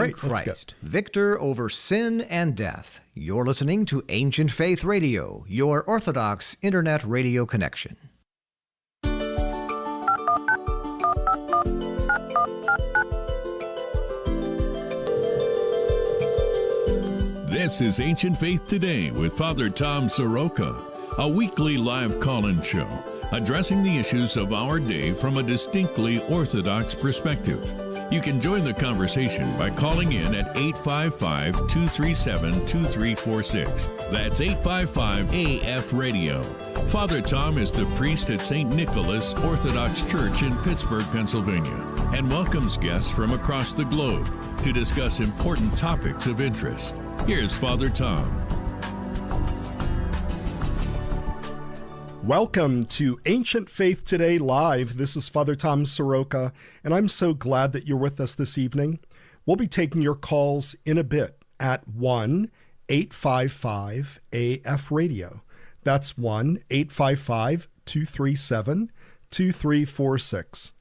in Christ, victor over sin and death. You're listening to Ancient Faith Radio, your Orthodox Internet radio connection. This is Ancient Faith Today with Father Tom Soroka, a weekly live call-in show addressing the issues of our day from a distinctly Orthodox perspective. You can join the conversation by calling in at 855-237-2346. That's 855-AF-RADIO. Father Tom is the priest at St. Nicholas Orthodox Church in Pittsburgh, Pennsylvania, and welcomes guests from across the globe to discuss important topics of interest. Here's Father Tom. Welcome to Ancient Faith Today Live. This is Father Tom Soroka, and I'm so glad that you're with us this evening. We'll be taking your calls in a bit at 1-855-AF-RADIO. That's 1-855-237-2346.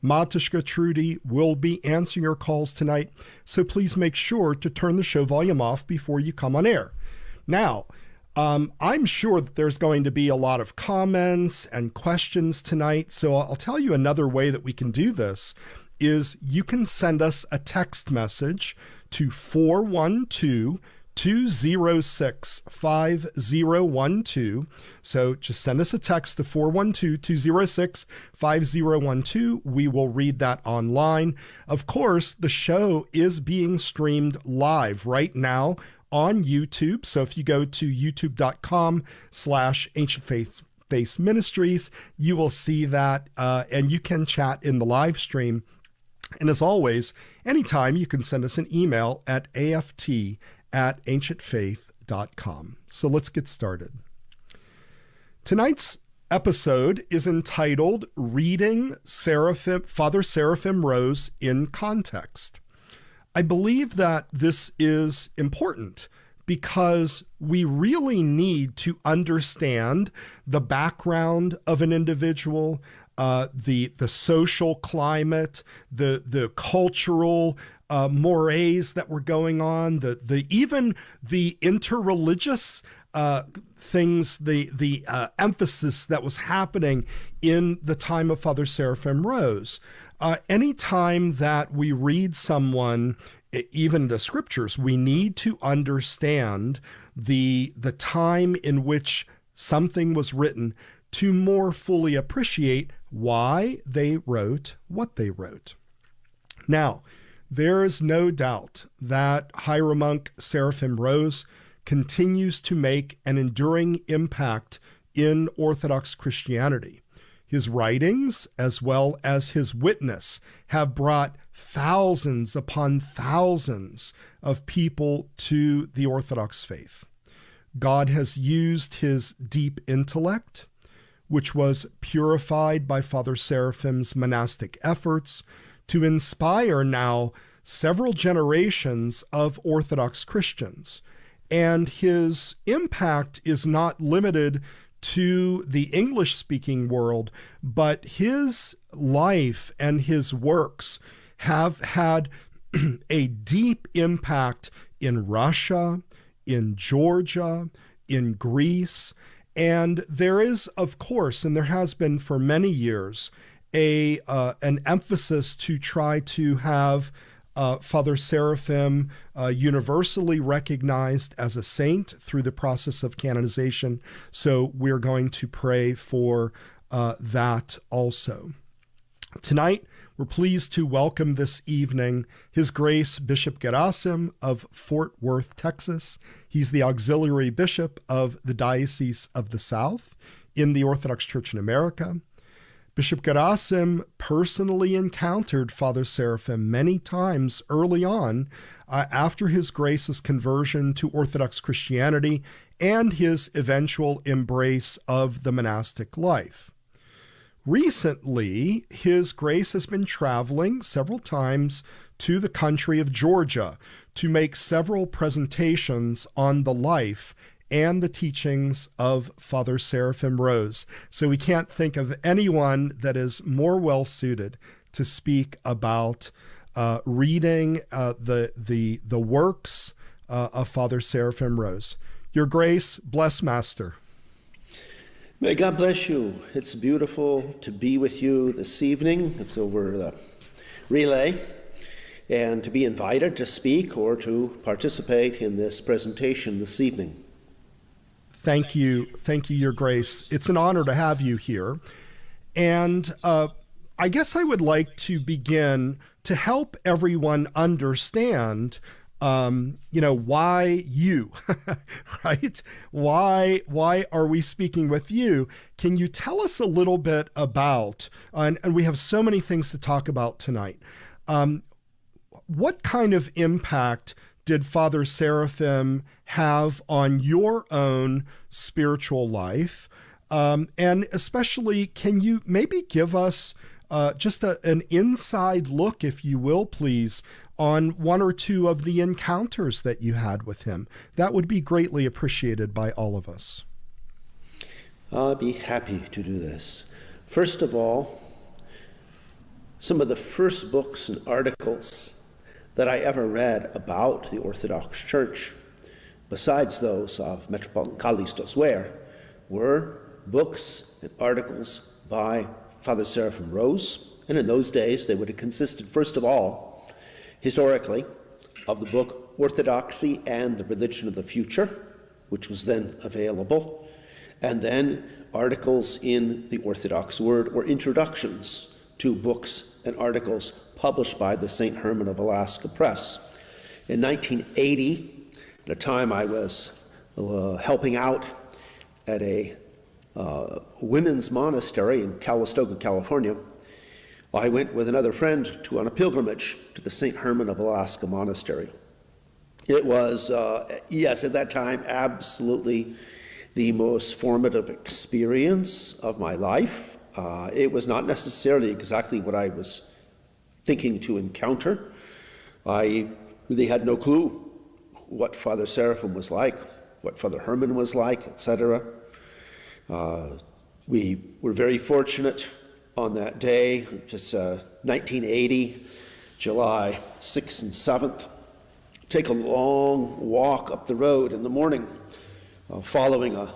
Matushka Trudy will be answering your calls tonight, so please make sure to turn the show volume off before you come on air. Now, I'm sure that there's going to be a lot of comments and questions tonight, so I'll tell you another way that we can do this is you can send us a text message to 412-206-5012. So just send us a text to 412-206-5012. We will read that online. Of course, the show is being streamed live right now on YouTube. So if you go to youtube.com/ancientfaith ministries, you will see that, and you can chat in the live stream. And as always, anytime you can send us an email at aft@ancientfaith.com. So let's get started. Tonight's episode is entitled Reading Father Seraphim Rose in Context. I believe that this is important because we really need to understand the background of an individual, the social climate, the cultural mores that were going on, even the interreligious things, the emphasis that was happening in the time of Father Seraphim Rose. Anytime that we read someone, even the scriptures, we need to understand the time in which something was written to more fully appreciate why they wrote what they wrote. Now, there is no doubt that Hieromonk Seraphim Rose continues to make an enduring impact in Orthodox Christianity. His writings, as well as his witness, have brought thousands upon thousands of people to the Orthodox faith. God has used his deep intellect, which was purified by Father Seraphim's monastic efforts, to inspire now several generations of Orthodox Christians. And his impact is not limited to the English-speaking world, but his life and his works have had a deep impact in Russia, in Georgia, in Greece, and there is, of course, and there has been for many years, an emphasis to try to have Father Seraphim universally recognized as a saint through the process of canonization. So we're going to pray for that also. Tonight, we're pleased to welcome this evening His Grace Bishop Gerasim of Fort Worth, Texas. He's the auxiliary bishop of the Diocese of the South in the Orthodox Church in America. Bishop Gerasim personally encountered Father Seraphim many times early on after His Grace's conversion to Orthodox Christianity and his eventual embrace of the monastic life. Recently, His Grace has been traveling several times to the country of Georgia to make several presentations on the life and the teachings of Father Seraphim Rose. So we can't think of anyone that is more well-suited to speak about reading the works of Father Seraphim Rose. Your Grace, bless Master. May God bless you. It's beautiful to be with you this evening. It's over the relay, and to be invited to speak or to participate in this presentation this evening. Thank you, Your Grace. It's an honor to have you here. And I guess I would like to begin to help everyone understand, why you, right? Why are we speaking with you? Can you tell us a little bit about, and we have so many things to talk about tonight, what kind of impact did Father Seraphim have on your own spiritual life? And especially, can you maybe give us just an inside look, if you will, please, on one or two of the encounters that you had with him? That would be greatly appreciated by all of us. I'll be happy to do this. First of all, some of the first books and articles that I ever read about the Orthodox Church, besides those of Metropolitan Callistos Ware, were books and articles by Father Seraphim Rose. And in those days, they would have consisted, first of all, historically, of the book Orthodoxy and the Religion of the Future, which was then available, and then articles in the Orthodox Word, or introductions to books and articles published by the St. Herman of Alaska Press. In 1980, at a time I was helping out at a women's monastery in Calistoga, California, I went with another friend on a pilgrimage to the St. Herman of Alaska Monastery. It was, yes, at that time, absolutely the most formative experience of my life. It was not necessarily exactly what I was thinking to encounter. I really had no clue what Father Seraphim was like, what Father Herman was like, etc. We were very fortunate on that day, just 1980, July 6th and 7th, take a long walk up the road in the morning following a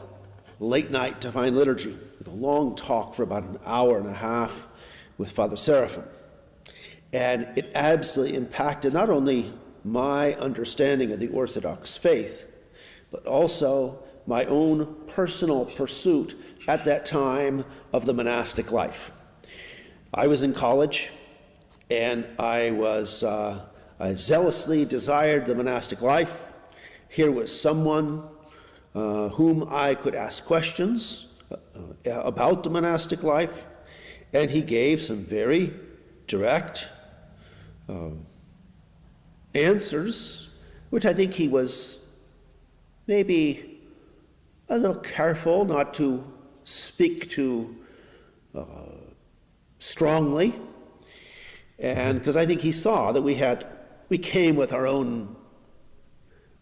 late night divine liturgy with a long talk for about an hour and a half with Father Seraphim. And it absolutely impacted not only my understanding of the Orthodox faith, but also my own personal pursuit at that time of the monastic life. I was in college, and I zealously desired the monastic life. Here was someone whom I could ask questions about the monastic life, and he gave some very direct answers, which I think he was maybe a little careful not to speak too strongly, and because I think he saw that we came with our own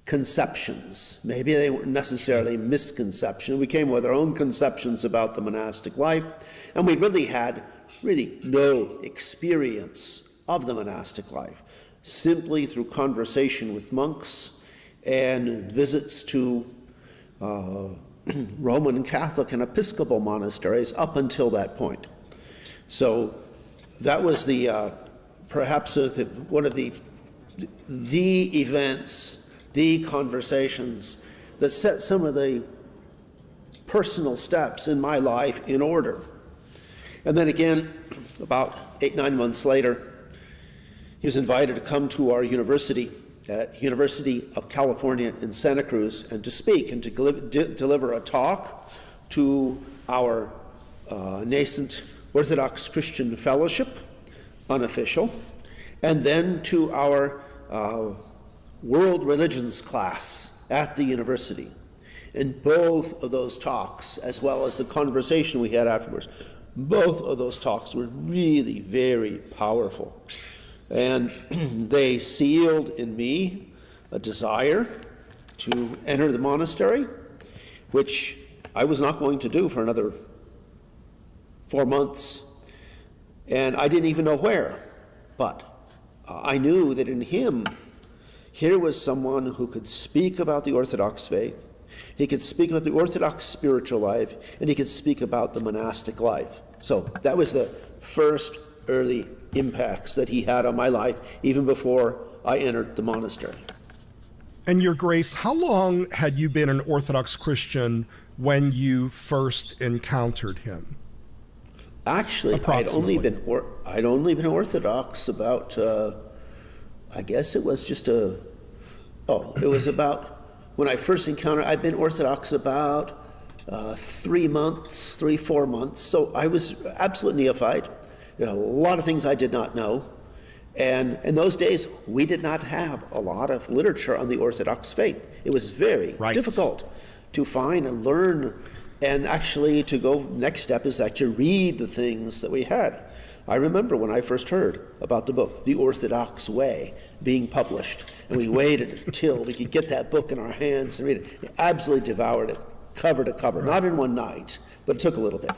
conceptions. Maybe they weren't necessarily misconceptions. We came with our own conceptions about the monastic life, and we really had no experience of the monastic life, simply through conversation with monks and visits to Roman Catholic and Episcopal monasteries up until that point. So that was perhaps one of the events, the conversations that set some of the personal steps in my life in order. And then again, about 8-9 months later, he was invited to come to our university at University of California in Santa Cruz and to speak and to deliver a talk to our nascent Orthodox Christian Fellowship, unofficial, and then to our world religions class at the university. And both of those talks, as well as the conversation we had afterwards, both of those talks were really very powerful. And they sealed in me a desire to enter the monastery, which I was not going to do for another 4 months. And I didn't even know where, but I knew that in him, here was someone who could speak about the Orthodox faith, he could speak about the Orthodox spiritual life, and he could speak about the monastic life. So that was the first early impacts that he had on my life, even before I entered the monastery. And Your Grace, how long had you been an Orthodox Christian when you first encountered him? Actually, I'd only been Orthodox about, I guess it was just it was about, when I first encountered, I'd been Orthodox about 4 months. So I was absolute neophyte. A lot of things I did not know. And in those days, we did not have a lot of literature on the Orthodox faith. It was very difficult to find and learn, and actually to go, next step is actually read the things that we had. I remember when I first heard about the book, The Orthodox Way, being published, and we waited until we could get that book in our hands and read it. We absolutely devoured it, cover to cover, not in one night, but it took a little bit.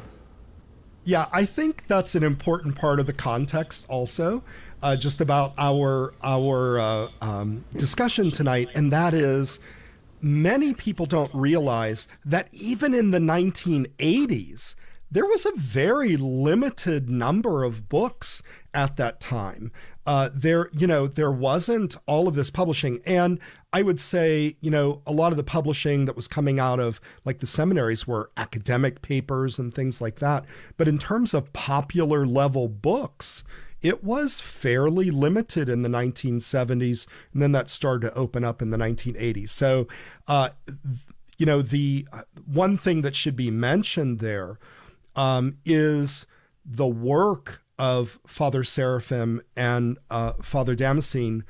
Yeah, I think that's an important part of the context also, just about our discussion tonight, and that is, many people don't realize that even in the 1980s, there was a very limited number of books at that time. There wasn't all of this publishing. And I would say, a lot of the publishing that was coming out of like the seminaries were academic papers and things like that. But in terms of popular level books, it was fairly limited in the 1970s. And then that started to open up in the 1980s. So, the one thing that should be mentioned there is the work of Father Seraphim and Father Damascene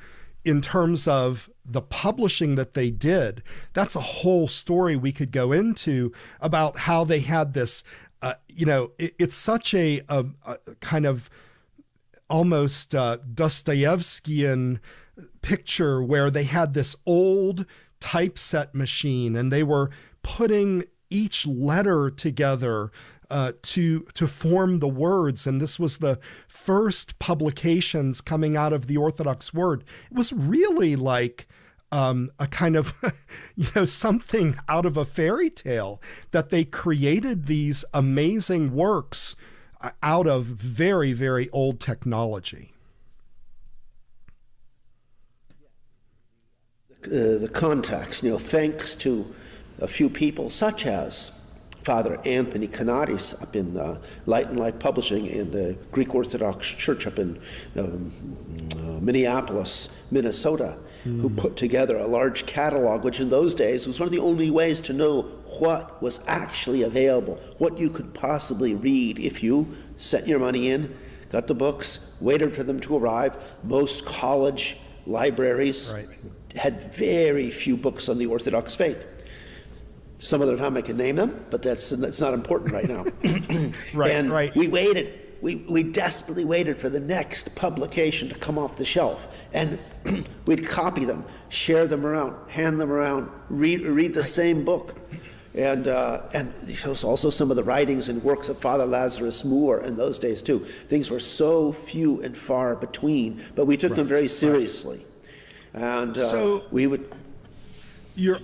in terms of the publishing that they did. That's a whole story we could go into about how they had this, it's such a kind of almost Dostoevskian picture where they had this old typeset machine and they were putting each letter together to form the words. And this was the first publications coming out of the Orthodox word. It was really like a kind of, something out of a fairy tale, that they created these amazing works out of very, very old technology. The context, thanks to a few people such as Father Anthony Kanadis up in Light and Life Publishing in the Greek Orthodox Church up in Minneapolis, Minnesota, who put together a large catalog, which in those days was one of the only ways to know what was actually available, what you could possibly read if you sent your money in, got the books, waited for them to arrive. Most college libraries had very few books on the Orthodox faith. Some other time I can name them, but that's not important right now. We waited. We desperately waited for the next publication to come off the shelf, and we'd copy them, share them around, hand them around, read the same book, and also some of the writings and works of Father Lazarus Moore in those days too. Things were so few and far between, but we took them very seriously, and so we would.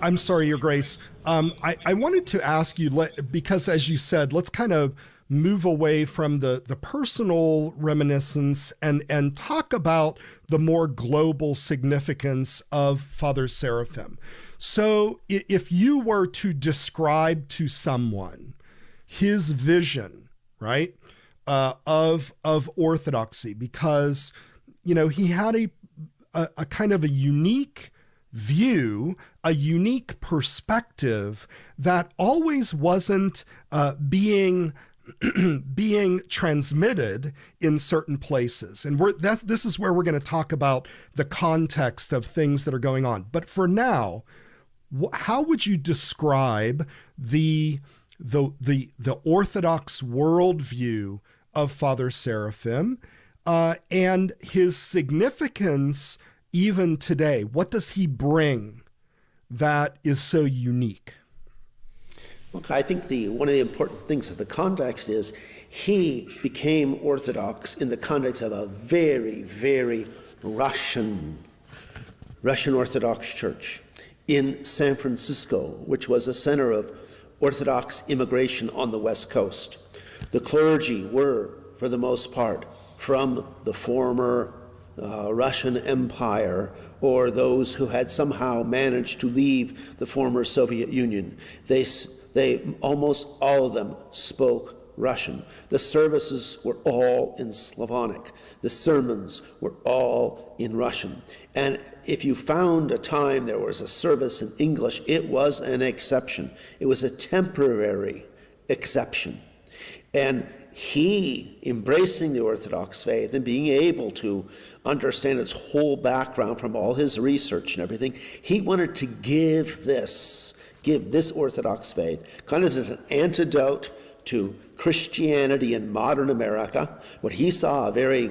I'm sorry, Your Grace. I wanted to ask you, because as you said, let's kind of move away from the personal reminiscence and talk about the more global significance of Father Seraphim. So if you were to describe to someone his vision, right, of orthodoxy, because, he had a kind of a unique view, a unique perspective that always wasn't being transmitted in certain places. And this is where we're going to talk about the context of things that are going on. But for now, how would you describe the Orthodox worldview of Father Seraphim and his significance even today? What does he bring that is so unique? Look, I think one of the important things of the context is he became Orthodox in the context of a very, very Russian Orthodox Church in San Francisco, which was a center of Orthodox immigration on the West Coast. The clergy were, for the most part, from the former Russian Empire, or those who had somehow managed to leave the former Soviet Union. They almost all of them spoke Russian. The services were all in Slavonic. The sermons were all in Russian. And if you found a time there was a service in English, it was an exception. It was a temporary exception. And he, embracing the Orthodox faith and being able to understand its whole background from all his research and everything, he wanted to give this Orthodox faith kind of as an antidote to Christianity in modern America. What he saw, a very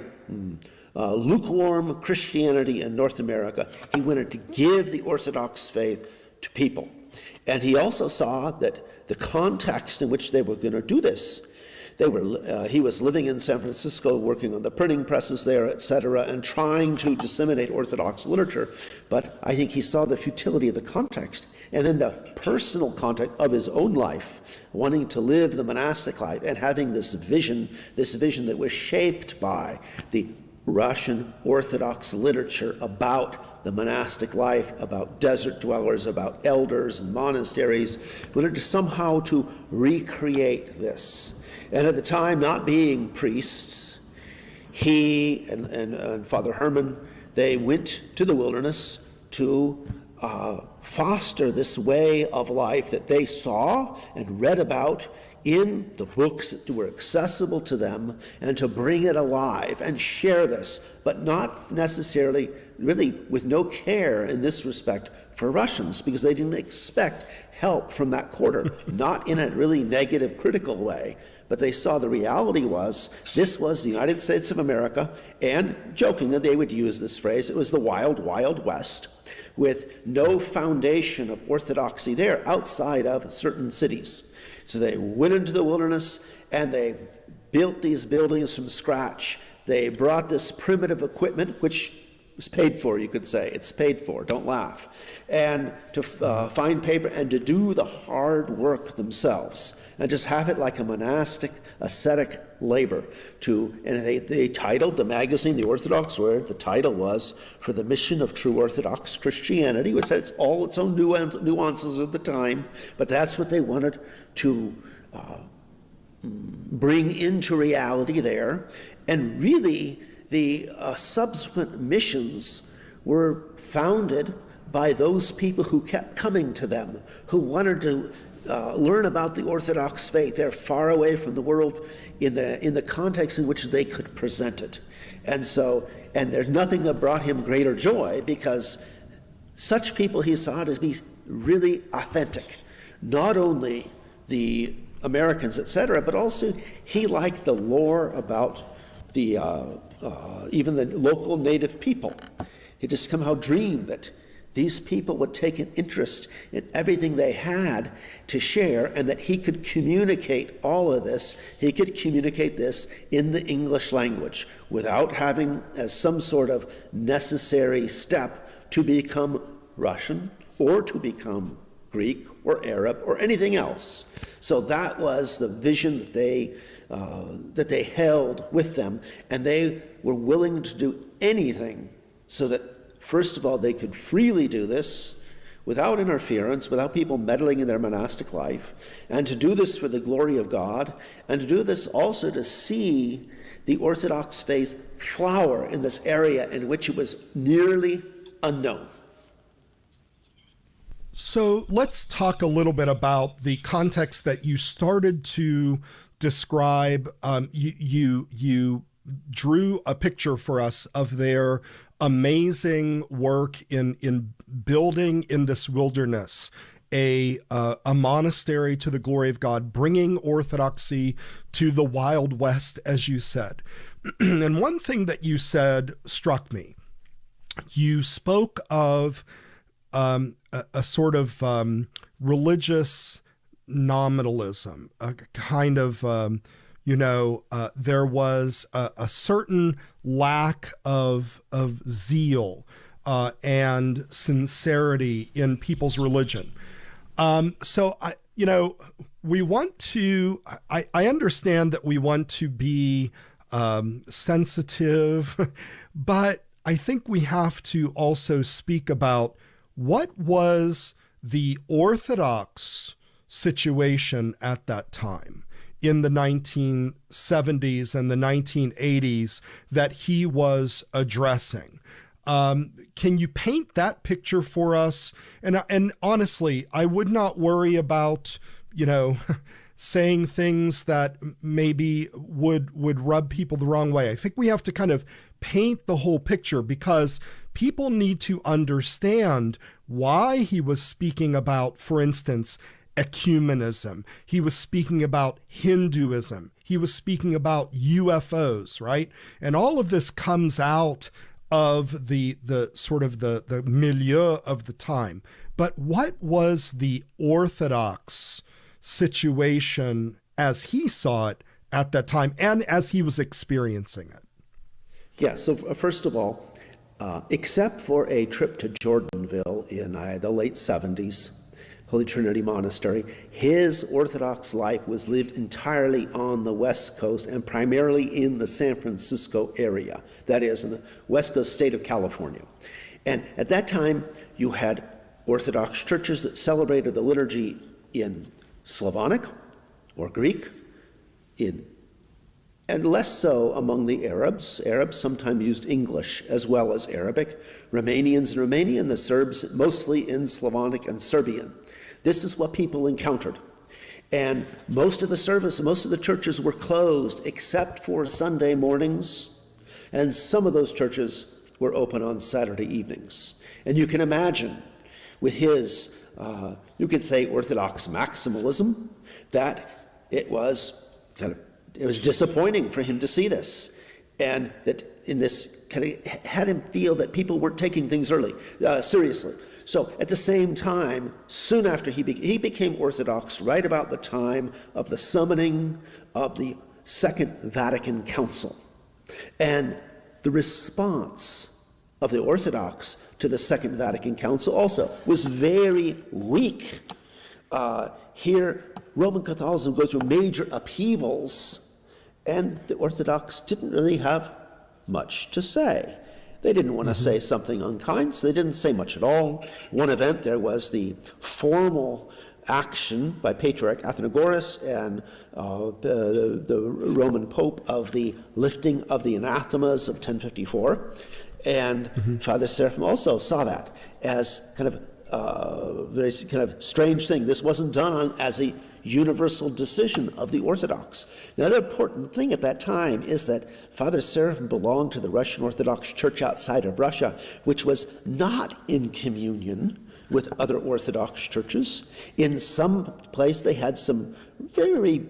lukewarm Christianity in North America, he wanted to give the Orthodox faith to people. And he also saw that the context in which they were going to do this, he was living in San Francisco, working on the printing presses there, etc., and trying to disseminate Orthodox literature. But I think he saw the futility of the context, and then the personal context of his own life, wanting to live the monastic life and having this vision that was shaped by the Russian Orthodox literature about the monastic life, about desert dwellers, about elders and monasteries, wanted to somehow to recreate this. And at the time, not being priests, he and Father Herman, they went to the wilderness to foster this way of life that they saw and read about in the books that were accessible to them, and to bring it alive and share this, but not necessarily, really with no care in this respect for Russians, because they didn't expect help from that quarter, not in a really negative, critical way. But they saw the reality was, this was the United States of America, and joking that they would use this phrase, it was the wild, wild West, with no foundation of orthodoxy there outside of certain cities. So they went into the wilderness and they built these buildings from scratch. They brought this primitive equipment, which was paid for, you could say. It's paid for, don't laugh. And to find paper and to do the hard work themselves and just have it like a monastic, ascetic labor. And they titled the magazine, The Orthodox Word, the title was For the Mission of True Orthodox Christianity, which had all its own nuances at the time, but that's what they wanted to bring into reality there. And really, the subsequent missions were founded by those people who kept coming to them, who wanted to learn about the Orthodox faith. They're far away from the world in the context in which they could present it. And there's nothing that brought him greater joy, because such people he saw to be really authentic. Not only the Americans, etc., but also he liked the lore about the even the local native people. He just somehow dreamed that these people would take an interest in everything they had to share, and that he could communicate all of this. He could communicate this in the English language without having as some sort of necessary step to become Russian or to become Greek or Arab or anything else. So that was the vision that they held with them, and they were willing to do anything so that, first of all, they could freely do this without interference, without people meddling in their monastic life, and to do this for the glory of God, and to do this also to see the Orthodox faith flower in this area in which it was nearly unknown. So let's talk a little bit about the context that you started to describe. You drew a picture for us of their amazing work in building in this wilderness a monastery to the glory of God, bringing orthodoxy to the Wild West, as you said. And one thing that you said struck me. You spoke of a sort of religious nominalism, a kind of There was a certain lack of zeal and sincerity in people's religion. So we want to. I understand that we want to be sensitive, but I think we have to also speak about what was the Orthodox situation at that time in the 1970s and the 1980s that he was addressing. Can you paint that picture for us? And honestly, I would not worry about, saying things that maybe would rub people the wrong way. I think we have to kind of paint the whole picture, because people need to understand why he was speaking about, for instance, ecumenism. He was speaking about Hinduism. He was speaking about UFOs, right? And all of this comes out of the sort of the milieu of the time. But what was the Orthodox situation as he saw it at that time and as he was experiencing it? Yeah, so first of all, except for a trip to Jordanville in the late 70s, Holy Trinity Monastery, his Orthodox life was lived entirely on the West Coast and primarily in the San Francisco area, that is, in the West Coast state of California. And at that time, you had Orthodox churches that celebrated the liturgy in Slavonic or Greek, and less so among the Arabs. Arabs sometimes used English as well as Arabic. Romanians in Romanian, the Serbs mostly in Slavonic and Serbian. This is what people encountered. And most of the service, most of the churches were closed except for Sunday mornings, and some of those churches were open on Saturday evenings. And you can imagine with his, you could say, Orthodox maximalism, that it was disappointing for him to see this, and that in this kind of had him feel that people weren't taking things seriously. So at the same time, soon after he became Orthodox right about the time of the summoning of the Second Vatican Council. And the response of the Orthodox to the Second Vatican Council also was very weak. Here, Roman Catholicism goes through major upheavals, and the Orthodox didn't really have much to say. They didn't want to say something unkind, so they didn't say much at all. One event there was the formal action by Patriarch Athenagoras and the Roman Pope of the lifting of the anathemas of 1054. And Father Seraphim also saw that as kind of very kind of strange thing. This wasn't done as a universal decision of the Orthodox. The other important thing at that time is that Father Seraphim belonged to the Russian Orthodox Church outside of Russia, which was not in communion with other Orthodox churches. In some place they had some very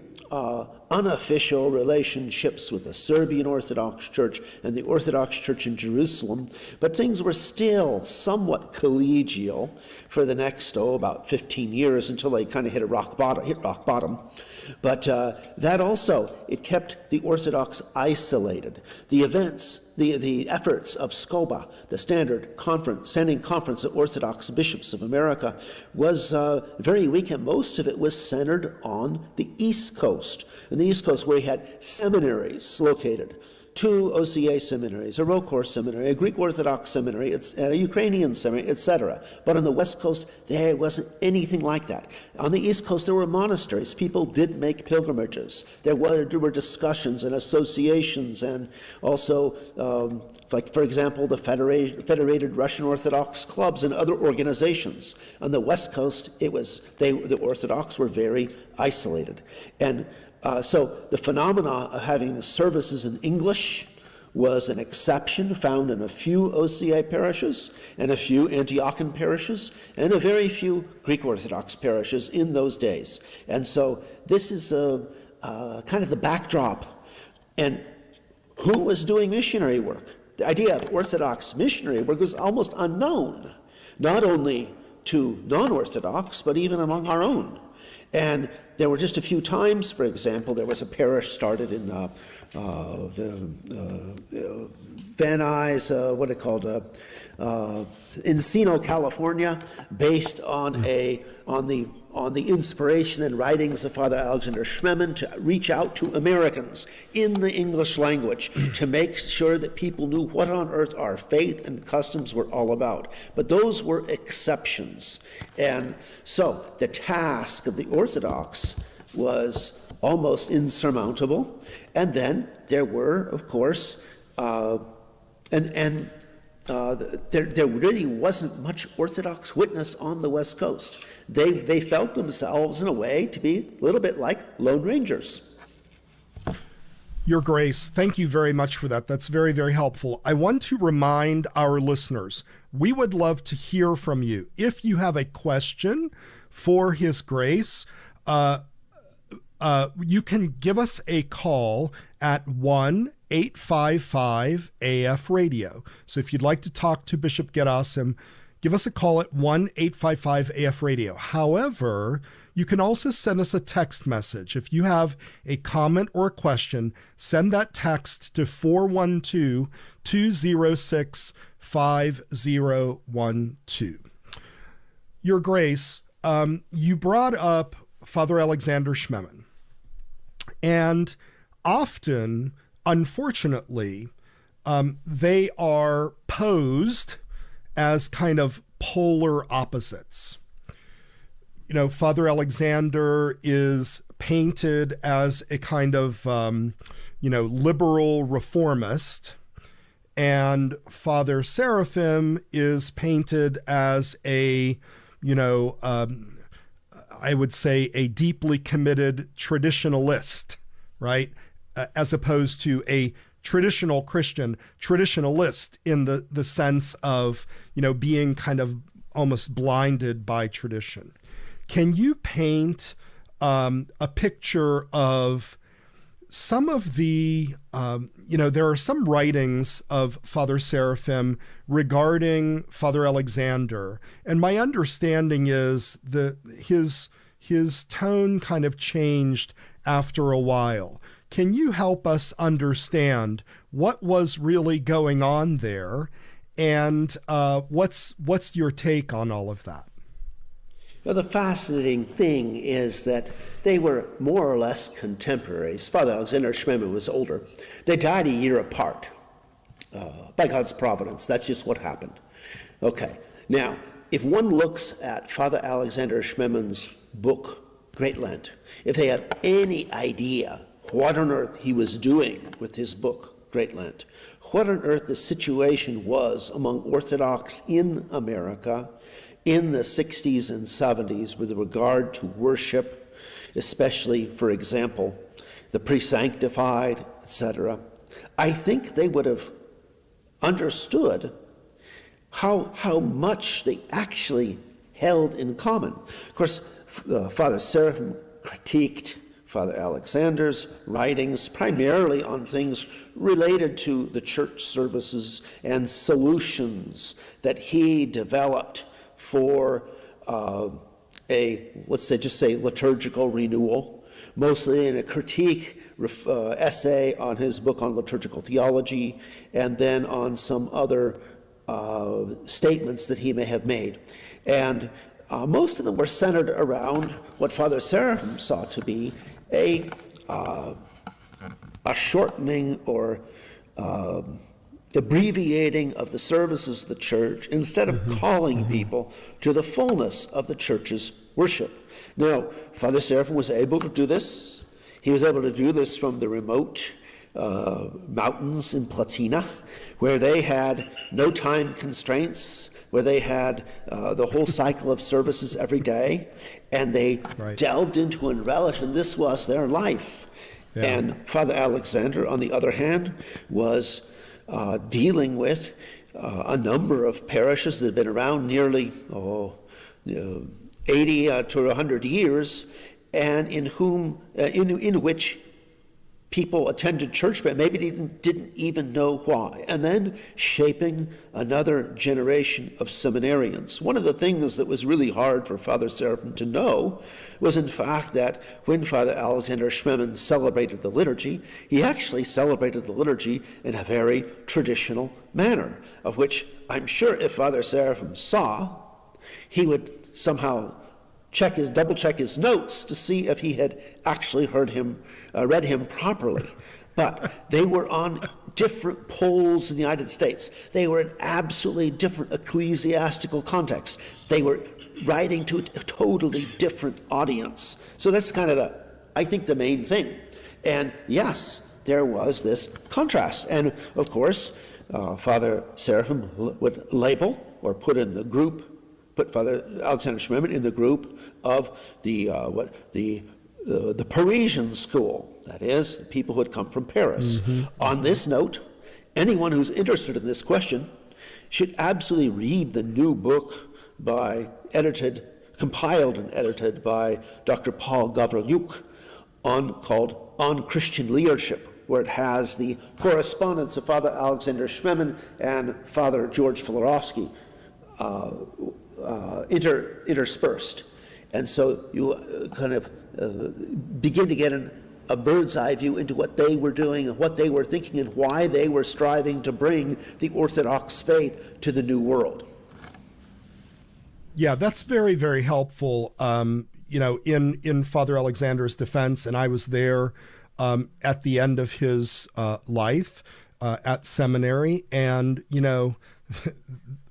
unofficial relationships with the Serbian Orthodox Church and the Orthodox Church in Jerusalem, but things were still somewhat collegial for the next, about 15 years until they kind of hit rock bottom. But that also, it kept the Orthodox isolated. The events, the efforts of SCOBA, the Standing Conference of Orthodox Bishops of America, was very weak, and most of it was centered on the East Coast. In the East Coast, where you had seminaries located, 2 OCA seminaries, a Rokor seminary, a Greek Orthodox seminary, a Ukrainian seminary, etc. But on the West Coast, there wasn't anything like that. On the East Coast, there were monasteries. People did make pilgrimages. There were discussions and associations, and also, like, for example, the Federated Russian Orthodox Clubs and other organizations. On the West Coast, the Orthodox were very isolated. And so the phenomena of having services in English was an exception found in a few OCA parishes and a few Antiochian parishes and a very few Greek Orthodox parishes in those days. And so this is kind of the backdrop. And who was doing missionary work? The idea of Orthodox missionary work was almost unknown, not only to non-Orthodox, but even among our own. And there were just a few times, for example, there was a parish started in Van Nuys, Encino, California, based on the inspiration and writings of Father Alexander Schmemann to reach out to Americans in the English language to make sure that people knew what on earth our faith and customs were all about. But those were exceptions. And so the task of the Orthodox was almost insurmountable. And then there were, of course, there really wasn't much Orthodox witness on the West Coast. They felt themselves, in a way, to be a little bit like Lone Rangers. Your Grace, thank you very much for that. That's very, very helpful. I want to remind our listeners, we would love to hear from you. If you have a question for His Grace, you can give us a call at 1-855-AF-RADIO. So if you'd like to talk to Bishop Gerasim, give us a call at 1-855-AF-RADIO. However, you can also send us a text message. If you have a comment or a question, send that text to 412-206-5012. Your Grace, you brought up Father Alexander Schmemann. And often, unfortunately, they are posed as kind of polar opposites. You know, Father Alexander is painted as a kind of, liberal reformist, and Father Seraphim is painted as a, I would say a deeply committed traditionalist, right? As opposed to a traditional Christian, traditionalist in the sense of, being kind of almost blinded by tradition. Can you paint a picture of some of the, there are some writings of Father Seraphim regarding Father Alexander, and my understanding is that his tone kind of changed after a while. Can you help us understand what was really going on there, and what's your take on all of that? Well, the fascinating thing is that they were more or less contemporaries. Father Alexander Schmemann was older. They died a year apart by God's providence. That's just what happened. Okay, now, if one looks at Father Alexander Schmemann's book, Great Lent, if they have any idea what on earth he was doing with his book, Great Lent, what on earth the situation was among Orthodox in America in the 60s and 70s with regard to worship, especially, for example, the pre-sanctified, etc., I think they would have understood how much they actually held in common. Of course, Father Seraphim critiqued Father Alexander's writings primarily on things related to the church services and solutions that he developed for let's say liturgical renewal, mostly in a critique essay on his book on liturgical theology, and then on some other statements that he may have made. And most of them were centered around what Father Seraphim saw to be a shortening or abbreviating of the services of the church instead of calling people to the fullness of the church's worship. Now, Father Seraphim was able to do this. He was able to do this from the remote mountains in Platina, where they had no time constraints, where they had the whole cycle of services every day, and they delved into and relished, and this was their life. Yeah. And Father Alexander, on the other hand, was dealing with a number of parishes that had been around nearly 80 to 100 years, and in which people attended church, but maybe didn't even know why, and then shaping another generation of seminarians. One of the things that was really hard for Father Seraphim to know was, in fact, that when Father Alexander Schmemann celebrated the liturgy, he actually celebrated the liturgy in a very traditional manner, of which I'm sure if Father Seraphim saw, he would somehow double check his notes to see if he had actually read him properly. But they were on different poles in the United States. They were in absolutely different ecclesiastical contexts. They were writing to a totally different audience. So that's kind of I think the main thing. And yes, there was this contrast. And of course, Father Seraphim would label or put Father Alexander Schmemann in the group of the Parisian school, that is, the people who had come from Paris. On this note, anyone who's interested in this question should absolutely read the new book compiled and edited by Dr. Paul Gavrilyuk called On Christian Leadership, where it has the correspondence of Father Alexander Schmemann and Father George Filarowski interspersed. And so you kind of begin to get a bird's eye view into what they were doing and what they were thinking and why they were striving to bring the Orthodox faith to the New World. Yeah, that's very, very helpful. In Father Alexander's defense, and I was there at the end of his life at seminary, and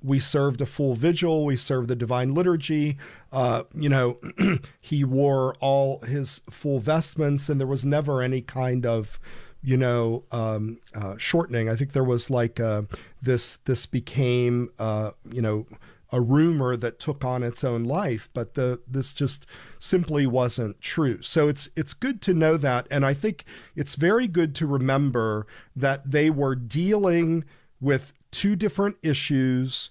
we served a full vigil. We served the Divine Liturgy. He wore all his full vestments, and there was never any kind of, shortening. I think there was like this became, a rumor that took on its own life, but this just simply wasn't true. So it's good to know that, and I think it's very good to remember that they were dealing with two different issues,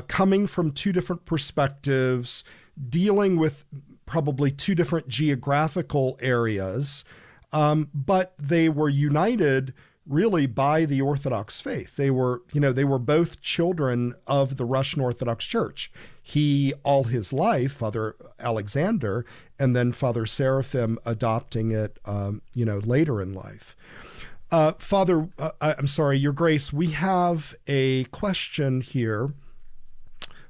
coming from two different perspectives, dealing with probably two different geographical areas, but they were united really by the Orthodox faith. They were both children of the Russian Orthodox Church. He, all his life, Father Alexander, and then Father Seraphim adopting it, later in life. Father, I'm sorry, Your Grace, we have a question here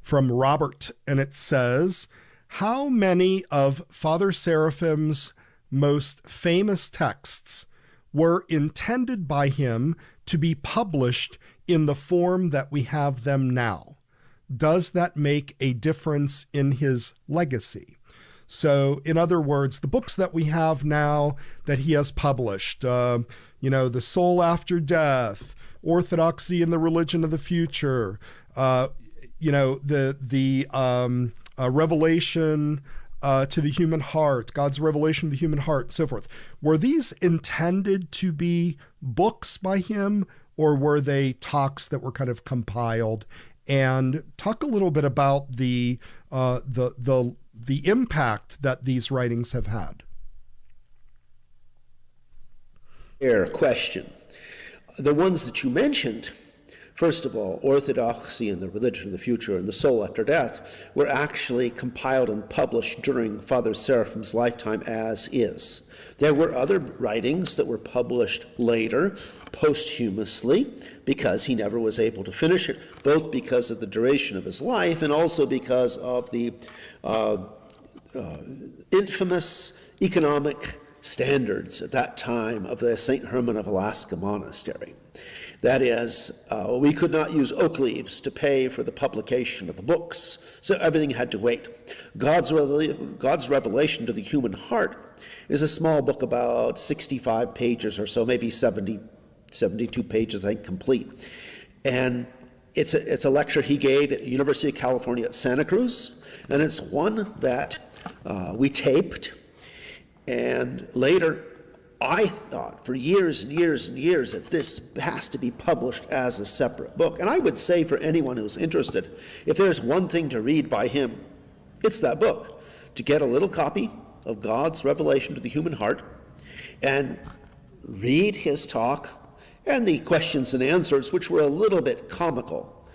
from Robert, and it says, how many of Father Seraphim's most famous texts were intended by him to be published in the form that we have them now? Does that make a difference in his legacy? So, in other words, the books that we have now that he has published, The Soul After Death, Orthodoxy and the Religion of the Future, Revelation to the Human Heart, God's Revelation to the Human Heart, and so forth. Were these intended to be books by him, or were they talks that were kind of compiled? And talk a little bit about the impact that these writings have had. Fair question. The ones that you mentioned, first of all, Orthodoxy and the Religion of the Future and The Soul After Death, were actually compiled and published during Father Seraphim's lifetime as is. There were other writings that were published later, posthumously, because he never was able to finish it, both because of the duration of his life and also because of the infamous economic standards at that time of the St. Herman of Alaska Monastery. That is, we could not use oak leaves to pay for the publication of the books, so everything had to wait. God's Revelation to the Human Heart is a small book, about 65 pages or so, maybe 72 pages, I think, complete. And it's a lecture he gave at the University of California at Santa Cruz, and it's one that we taped, and later I thought for years and years and years that this has to be published as a separate book. And I would say for anyone who's interested, if there's one thing to read by him, it's that book. To get a little copy of God's Revelation to the Human Heart, and read his talk and the questions and answers, which were a little bit comical.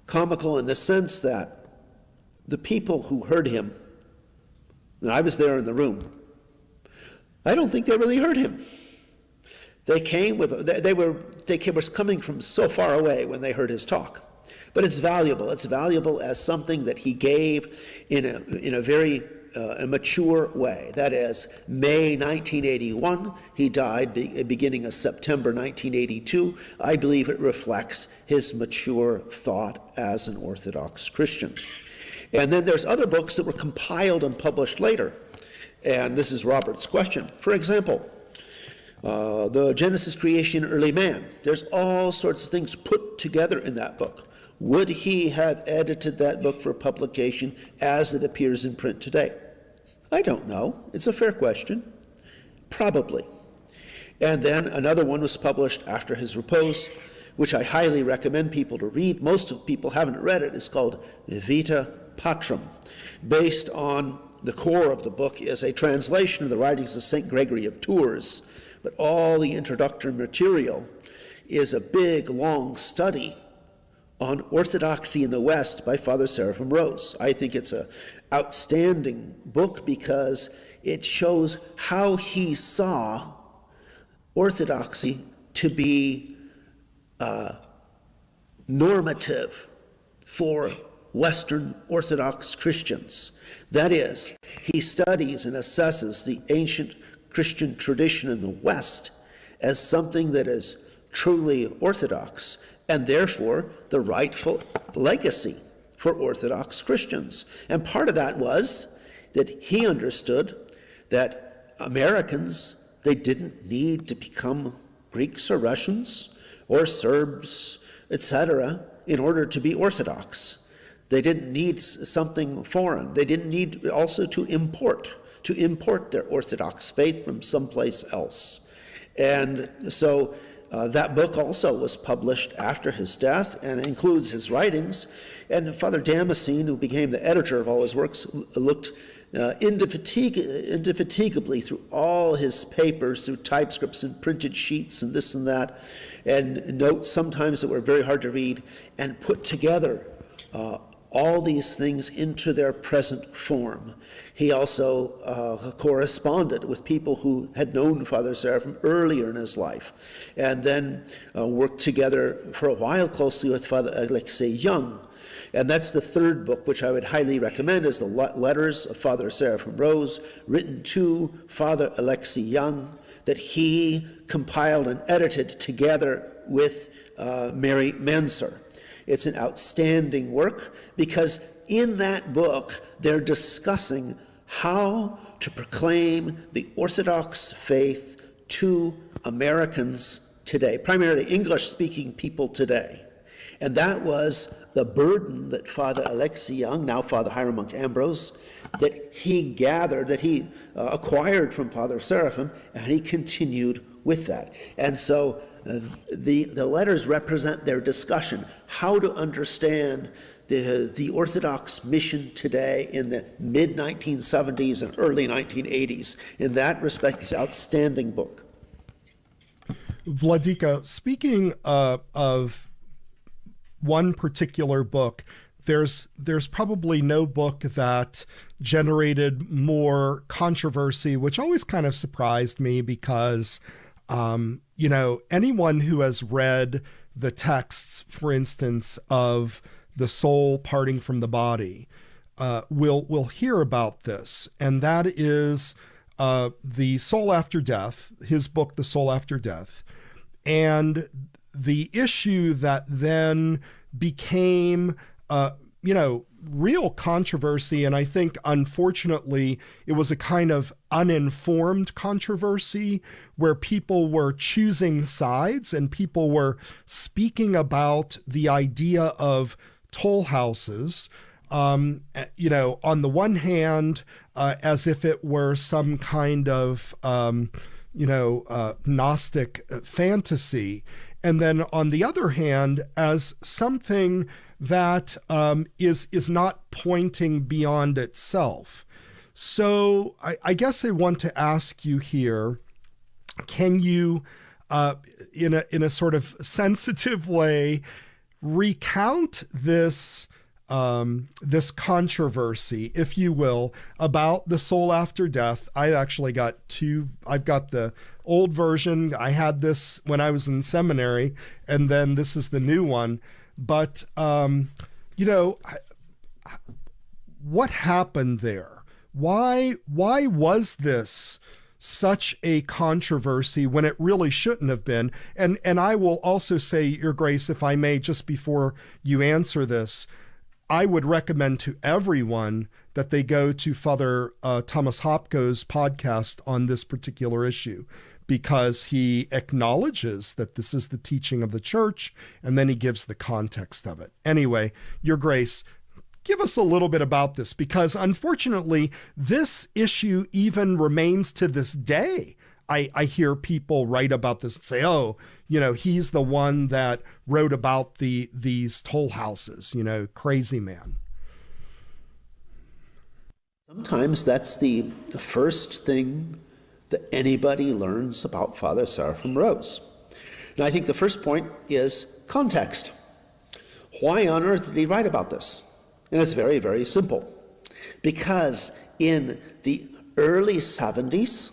Comical in the sense that the people who heard him, and I was there in the room, I don't think they really heard him. They came with, they were coming from so far away when they heard his talk. But it's valuable. It's valuable as something that he gave in a very mature way. That is, May 1981, he died beginning of September 1982. I believe it reflects his mature thought as an Orthodox Christian. And then there's other books that were compiled and published later. And this is Robert's question. For example, the Genesis, Creation, Early Man. There's all sorts of things put together in that book. Would he have edited that book for publication as it appears in print today? I don't know. It's a fair question. Probably. And then another one was published after his repose, which I highly recommend people to read. Most of people haven't read it. It's called Vita Patrum. Based on the core of the book is a translation of the writings of St. Gregory of Tours, but all the introductory material is a big, long study on Orthodoxy in the West by Father Seraphim Rose. I think it's an outstanding book because it shows how he saw Orthodoxy to be normative for Western Orthodox Christians. That is, he studies and assesses the ancient Christian tradition in the West as something that is truly Orthodox, and therefore the rightful legacy for Orthodox Christians. And part of that was that he understood that Americans, they didn't need to become Greeks or Russians or Serbs, etc., in order to be Orthodox. They didn't need something foreign. They didn't need also to import their Orthodox faith from someplace else. And so that book also was published after his death and includes his writings. And Father Damascene, who became the editor of all his works, looked indefatigably through all his papers, through typescripts and printed sheets and this and that, and notes sometimes that were very hard to read, and put together all these things into their present form. He also corresponded with people who had known Father Seraphim earlier in his life, and then worked together for a while closely with Father Alexei Young. And that's the third book, which I would highly recommend, is the Letters of Father Seraphim Rose, written to Father Alexei Young, that he compiled and edited together with Mary Manser. It's an outstanding work because in that book they're discussing how to proclaim the Orthodox faith to Americans today, primarily English-speaking people today. And that was the burden that Father Alexei Young, now Father Hiram Monk Ambrose, that he gathered, that he acquired from Father Seraphim, and he continued with that. And so the letters represent their discussion, how to understand the Orthodox mission today in the mid-1970s and early 1980s. In that respect, it's an outstanding book. Vladika, speaking of one particular book, there's probably no book that generated more controversy, which always kind of surprised me because anyone who has read the texts, for instance, of the soul parting from the body, will hear about this. And that is The Soul After Death, his book, The Soul After Death. And the issue that then became, real controversy, and I think, unfortunately, it was a kind of uninformed controversy where people were choosing sides and people were speaking about the idea of toll houses, on the one hand, as if it were some kind of, Gnostic fantasy, and then on the other hand, as something that is not pointing beyond itself. So I guess I want to ask you here, can you, in a sort of sensitive way, recount this this controversy, if you will, about the soul after death? I actually got two. I've got the old version. I had this when I was in seminary, and then this is the new one. But what happened there? Why was this such a controversy when it really shouldn't have been? And I will also say, Your Grace, if I may, just before you answer this, I would recommend to everyone that they go to Father Thomas Hopko's podcast on this particular issue, because he acknowledges that this is the teaching of the church, and then he gives the context of it. Anyway, Your Grace, give us a little bit about this, because unfortunately, this issue even remains to this day. I hear people write about this and say, oh, he's the one that wrote about these toll houses, crazy man. Sometimes that's the first thing that anybody learns about Father Seraphim Rose. Now, I think the first point is context. Why on earth did he write about this? And it's very, very simple. Because in the early 70s,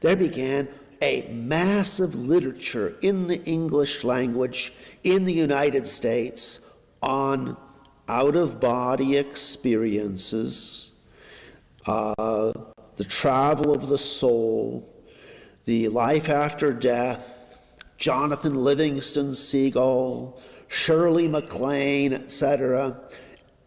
there began a massive literature in the English language in the United States on out-of-body experiences, the travel of the soul, the life after death, Jonathan Livingston Seagull, Shirley MacLaine, etc.,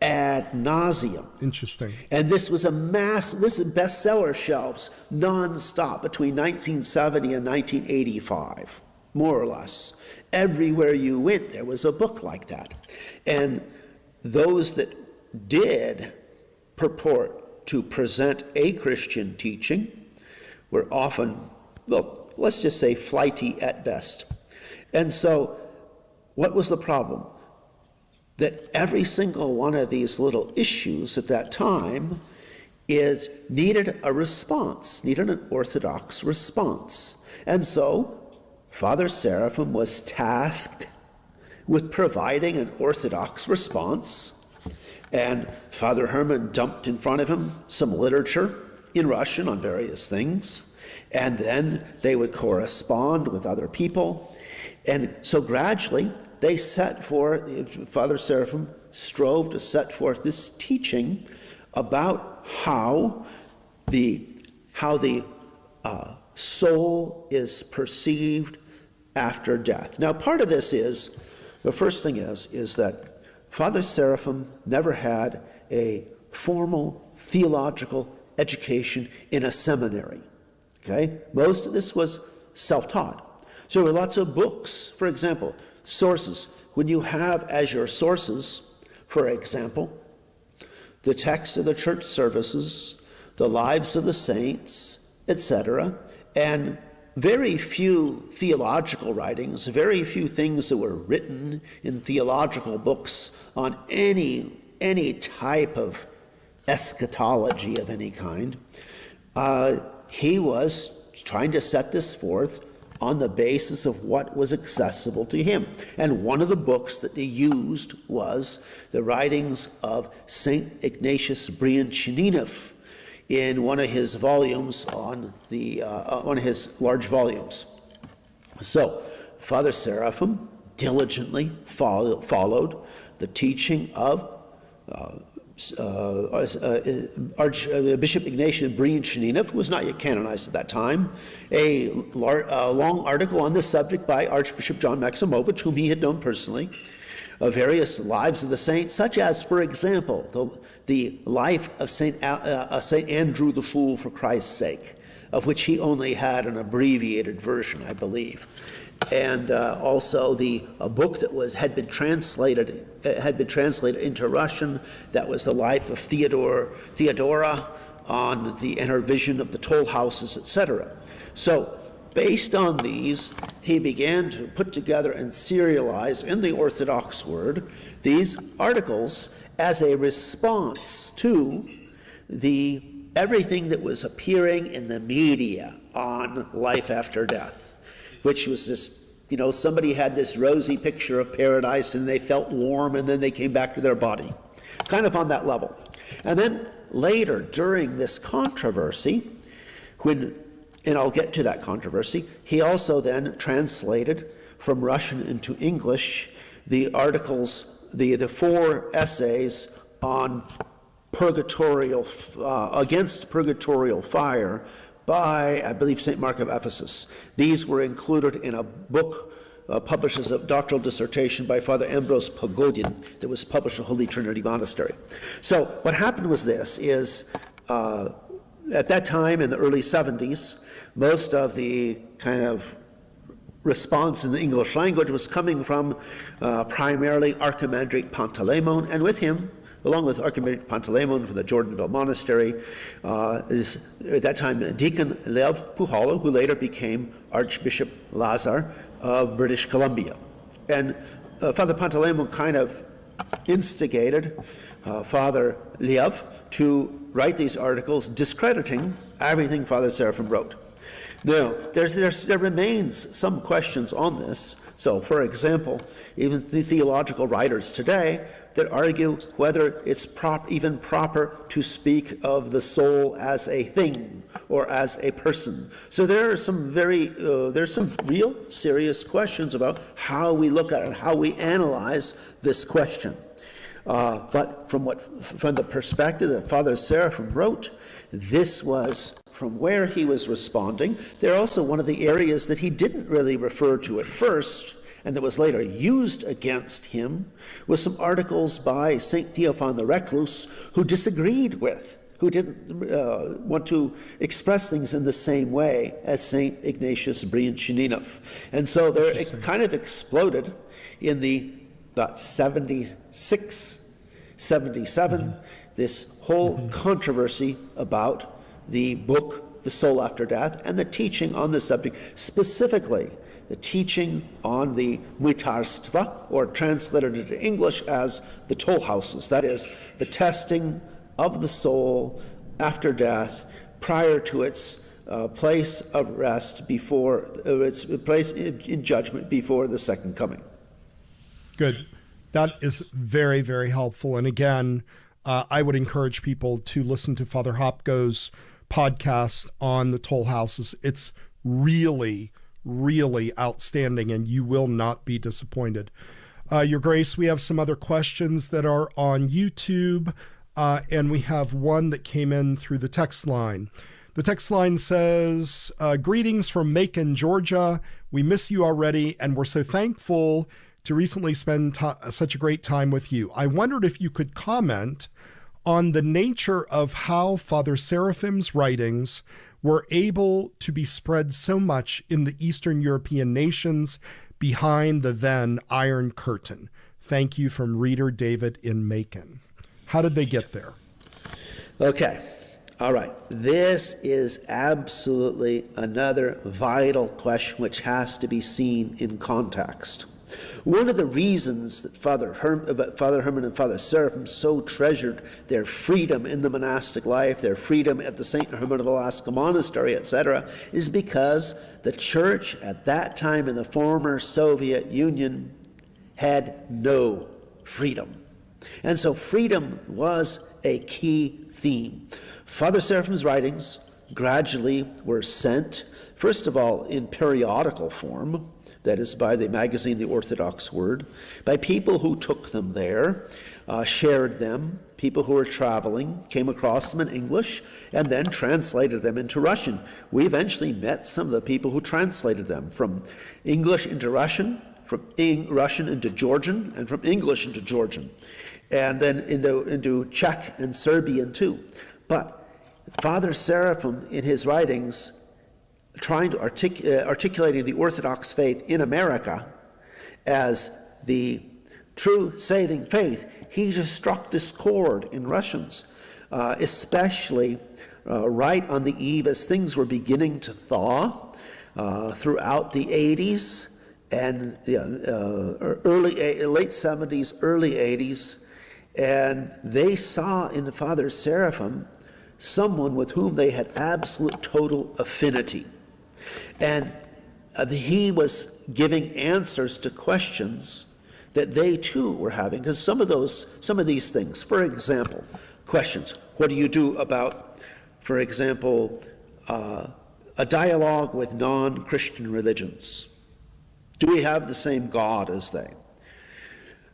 ad nauseum. Interesting. And this was this is bestseller shelves nonstop between 1970 and 1985, more or less. Everywhere you went, there was a book like that. And those that did purport to present a Christian teaching were often, well, let's just say flighty at best. And so what was the problem? That every single one of these little issues at that time needed a response, needed an Orthodox response. And so Father Seraphim was tasked with providing an Orthodox response, and Father Herman dumped in front of him some literature in Russian on various things, and then they would correspond with other people. And so gradually they Father Seraphim strove to set forth this teaching about how the soul is perceived after death. Now, part of this is, the first thing is that Father Seraphim never had a formal theological education in a seminary. Okay? Most of this was self-taught. So there were lots of books, for example, sources. When you have as your sources, for example, the text of the church services, the lives of the saints, etc., and very few theological writings, very few things that were written in theological books on any type of eschatology of any kind, he was trying to set this forth on the basis of what was accessible to him. And one of the books that they used was the writings of St. Ignatius Brianchaninov in one of his volumes one of his large volumes. So Father Seraphim diligently followed the teaching of Bishop Ignatius Brianchaninov, who was not yet canonized at that time, a long article on this subject by Archbishop John Maximovich, whom he had known personally, various lives of the saints, such as, for example, the life of Saint Andrew the Fool for Christ's sake, of which he only had an abbreviated version, I believe. And also a book that had been translated into Russian, that was the life of Theodora on the inner vision of the toll houses, etc. So based on these, he began to put together and serialize in the Orthodox word these articles as a response to the everything that was appearing in the media on life after death, which was just, somebody had this rosy picture of paradise and they felt warm and then they came back to their body, kind of on that level. And then later, during this controversy, and I'll get to that controversy, he also then translated from Russian into English the articles, the 4 essays on purgatorial, against purgatorial fire by, I believe, St. Mark of Ephesus. These were included in a book published as a doctoral dissertation by Father Ambrose Pogodin that was published at Holy Trinity Monastery. So what happened was this, is at that time in the early 70s, most of the kind of response in the English language was coming from primarily Archimandrite Pantaleimon, and with him, along with Archimandrite Pantaleimon from the Jordanville Monastery, is at that time Deacon Lev Puhalo, who later became Archbishop Lazar of British Columbia. And Father Pantaleimon kind of instigated Father Lev to write these articles discrediting everything Father Seraphim wrote. Now, there remains some questions on this. So, for example, even the theological writers today that argue whether it's even proper to speak of the soul as a thing or as a person. So there are some there's some real serious questions about how we look at it, how we analyze this question. But from the perspective that Father Seraphim wrote, this was from where he was responding. They're also one of the areas that he didn't really refer to at first, and that was later used against him, was some articles by St. Theophan the Recluse, who disagreed with, who didn't want to express things in the same way as St. Ignatius Brianchaninov. And so it kind of exploded in the about 76, 77, this whole controversy about the book, The Soul After Death, and the teaching on the subject, specifically the teaching on the mritarstva, or translated into English as the toll houses, that is, the testing of the soul after death prior to its place of rest before, its place in judgment before the second coming. Good. That is very, very helpful. And again, I would encourage people to listen to Father Hopko's podcast on the toll houses. It's really, really outstanding, and you will not be disappointed. Your Grace, we have some other questions that are on YouTube, and we have one that came in through the text line. The text line says, greetings from Macon, Georgia. We miss you already, and we're so thankful to recently spend such a great time with you. I wondered if you could comment on the nature of how Father Seraphim's writings were able to be spread so much in the Eastern European nations behind the then Iron Curtain. Thank you, from reader David in Macon. How did they get there? Okay. All right. This is absolutely another vital question which has to be seen in context. One of the reasons that Father Herman and Father Seraphim so treasured their freedom in the monastic life, their freedom at the St. Herman of Alaska Monastery, etc., is because the church at that time in the former Soviet Union had no freedom. And so freedom was a key theme. Father Seraphim's writings gradually were sent, first of all, in periodical form, that is by the magazine The Orthodox Word, by people who took them there, shared them, people who were traveling, came across them in English, and then translated them into Russian. We eventually met some of the people who translated them from English into Russian, from Russian into Georgian, and from English into Georgian, and then into Czech and Serbian too. But Father Seraphim, in his writings, trying to articulating the Orthodox faith in America as the true saving faith, he just struck this chord in Russians, especially right on the eve as things were beginning to thaw throughout the 80s and late 70s, early 80s, and they saw in Father Seraphim someone with whom they had absolute total affinity. And he was giving answers to questions that they too were having. Because some of these things, for example, questions. What do you do about, for example, a dialogue with non-Christian religions? Do we have the same God as they?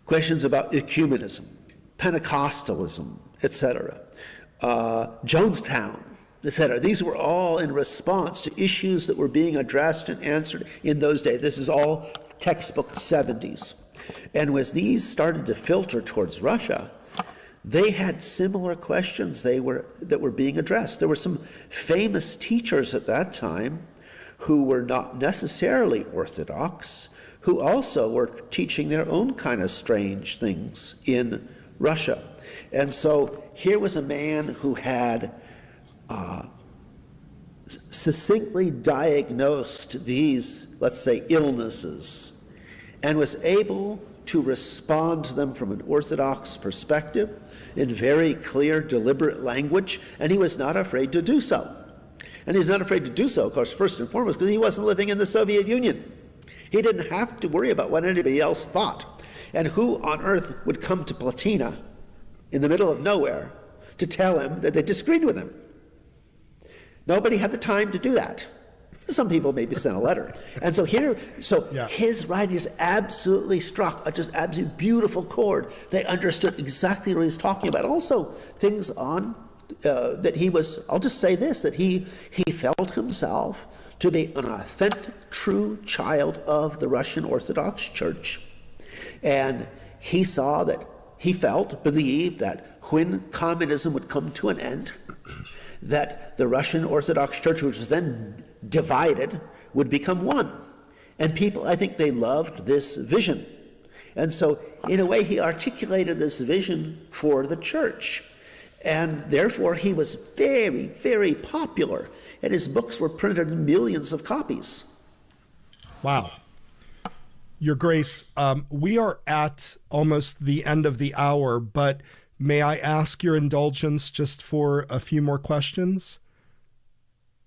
Questions about ecumenism, Pentecostalism, etc. Jonestown, etc. These were all in response to issues that were being addressed and answered in those days. This is all textbook 70s. And as these started to filter towards Russia, they had similar questions that were being addressed. There were some famous teachers at that time who were not necessarily Orthodox, who also were teaching their own kind of strange things in Russia. And so here was a man who had succinctly diagnosed these, let's say, illnesses, and was able to respond to them from an Orthodox perspective in very clear, deliberate language, and he was not afraid to do so. And he's not afraid to do so, of course, first and foremost, because he wasn't living in the Soviet Union. He didn't have to worry about what anybody else thought. And who on earth would come to Platina in the middle of nowhere to tell him that they disagreed with him? Nobody had the time to do that. Some people maybe sent a letter. And so his writings absolutely struck a just absolutely beautiful chord. They understood exactly what he's talking about. Also, things on that he was, I'll just say this, that he felt himself to be an authentic, true child of the Russian Orthodox Church. And he saw that, believed that when communism would come to an end, that the Russian Orthodox Church, which was then divided, would become one. And people, I think they loved this vision. And so, in a way, he articulated this vision for the church. And therefore, he was very, very popular. And his books were printed in millions of copies. Wow. Your Grace, we are at almost the end of the hour, but may I ask your indulgence just for a few more questions?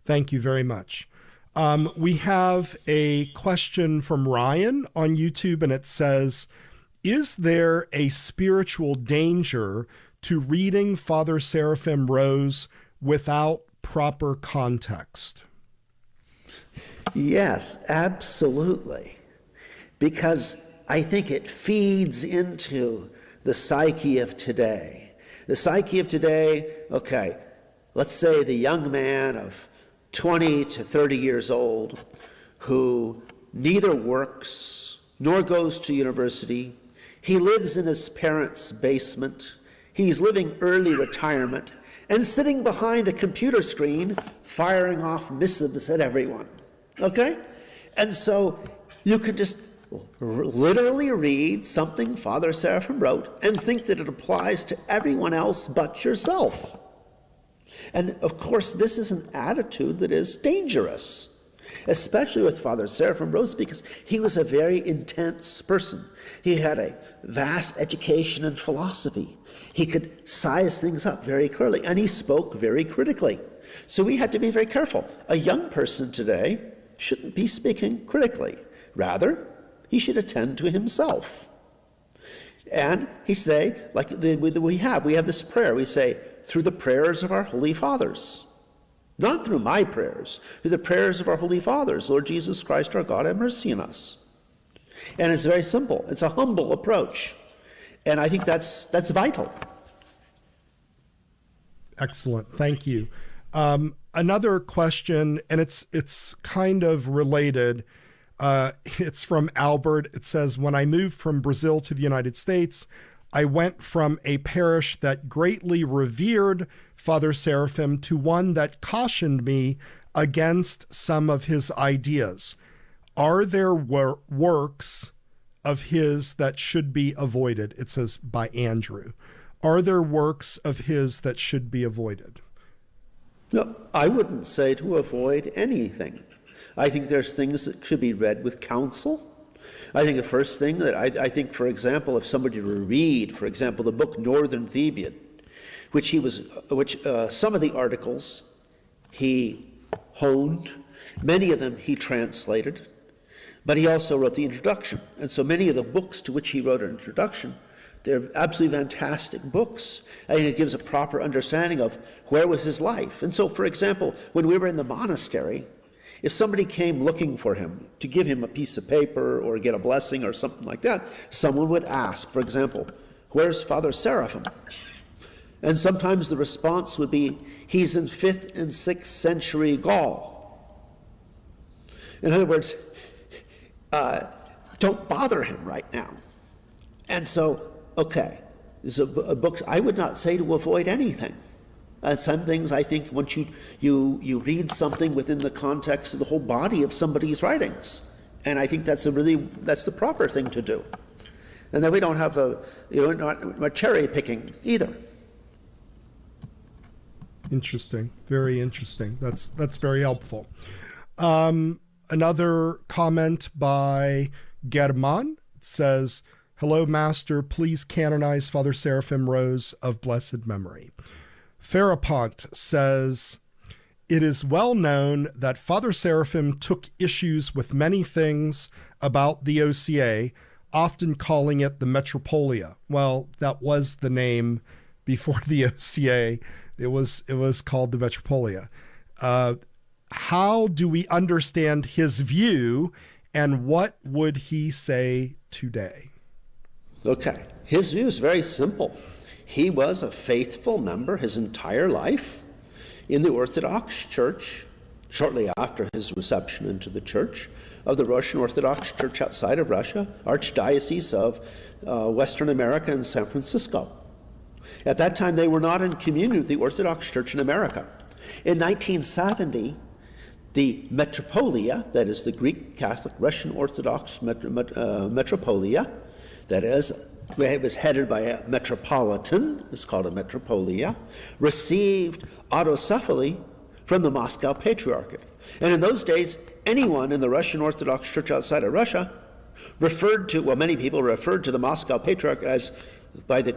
Thank you very much. We have a question from Ryan on YouTube, and it says, is there a spiritual danger to reading Father Seraphim Rose without proper context? Yes, absolutely. Because I think it feeds into the psyche of today. The psyche of today, okay, let's say the young man of 20 to 30 years old who neither works nor goes to university. He lives in his parents' basement. He's living early retirement and sitting behind a computer screen firing off missives at everyone. Okay? And so you can just literally read something Father Seraphim wrote and think that it applies to everyone else but yourself. And of course, this is an attitude that is dangerous, especially with Father Seraphim Rose, because he was a very intense person. He had a vast education in philosophy. He could size things up very clearly, and he spoke very critically. So we had to be very careful. A young person today shouldn't be speaking critically. Rather, he should attend to himself. And he say, like we have this prayer. We say, through the prayers of our Holy Fathers. Not through my prayers, through the prayers of our Holy Fathers. Lord Jesus Christ, our God, have mercy on us. And it's very simple. It's a humble approach. And I think that's vital. Excellent. Thank you. Another question, and it's kind of related. It's from Albert. It says, when I moved from Brazil to the United States, I went from a parish that greatly revered Father Seraphim to one that cautioned me against some of his ideas. Are there works of his that should be avoided? It says by Andrew. Are there works of his that should be avoided? No, I wouldn't say to avoid anything. I think there's things that should be read with counsel. I think the first thing that I think, for example, if somebody were to read, for example, the book Northern Thebian, which some of the articles he honed, many of them he translated, but he also wrote the introduction. And so many of the books to which he wrote an introduction, they're absolutely fantastic books. I think it gives a proper understanding of where was his life. And so, for example, when we were in the monastery, if somebody came looking for him to give him a piece of paper or get a blessing or something like that, someone would ask, for example, where's Father Seraphim? And sometimes the response would be, he's in 5th and 6th century Gaul. In other words, don't bother him right now. And so, okay, so books, I would not say to avoid anything. Some things, I think, once you read something within the context of the whole body of somebody's writings, and I think that's the proper thing to do, and then we don't have not cherry picking either. Interesting, very interesting. That's very helpful. Another comment by German says, "Hello, Master. Please canonize Father Seraphim Rose of blessed memory." Farapont says, "It is well known that Father Seraphim took issues with many things about the OCA, often calling it the Metropolia." Well, that was the name before the OCA. It was called the Metropolia. How do we understand his view, and what would he say today? Okay, his view is very simple. He was a faithful member his entire life in the Orthodox Church, shortly after his reception into the Church, of the Russian Orthodox Church outside of Russia, Archdiocese of Western America and San Francisco. At that time, they were not in communion with the Orthodox Church in America. In 1970, the Metropolia, that is the Greek Catholic Russian Orthodox Metropolia, that is, it was headed by a metropolitan, it's called a Metropolia, received autocephaly from the Moscow Patriarchate. And in those days, anyone in the Russian Orthodox Church outside of Russia many people referred to the Moscow Patriarchate as, by the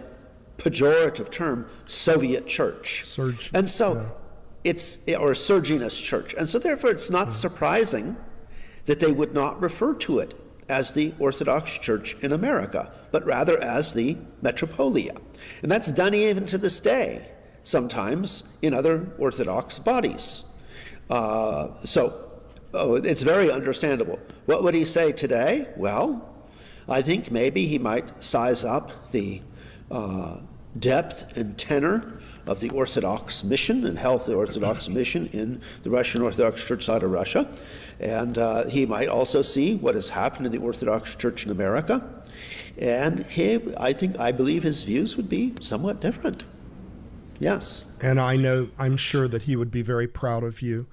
pejorative term, Soviet Church. And so or Serginist Church. And so therefore it's not surprising that they would not refer to it as the Orthodox Church in America, but rather as the Metropolia. And that's done even to this day, sometimes in other Orthodox bodies. It's very understandable. What would he say today? Well, I think maybe he might size up the depth and tenor of the Orthodox mission and health of the Orthodox mission in the Russian Orthodox Church out of Russia. And he might also see what has happened in the Orthodox Church in America. And I believe his views would be somewhat different. Yes. And I'm sure that he would be very proud of you.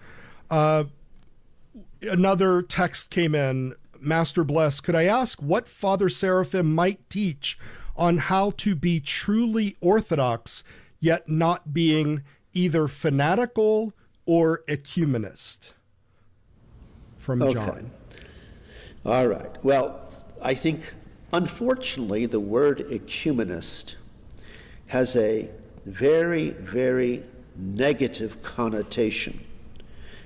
Another text came in. Master Bless, could I ask what Father Seraphim might teach on how to be truly Orthodox, yet not being either fanatical or ecumenist? From John. All right. Well, I think, unfortunately, the word ecumenist has a very, very negative connotation.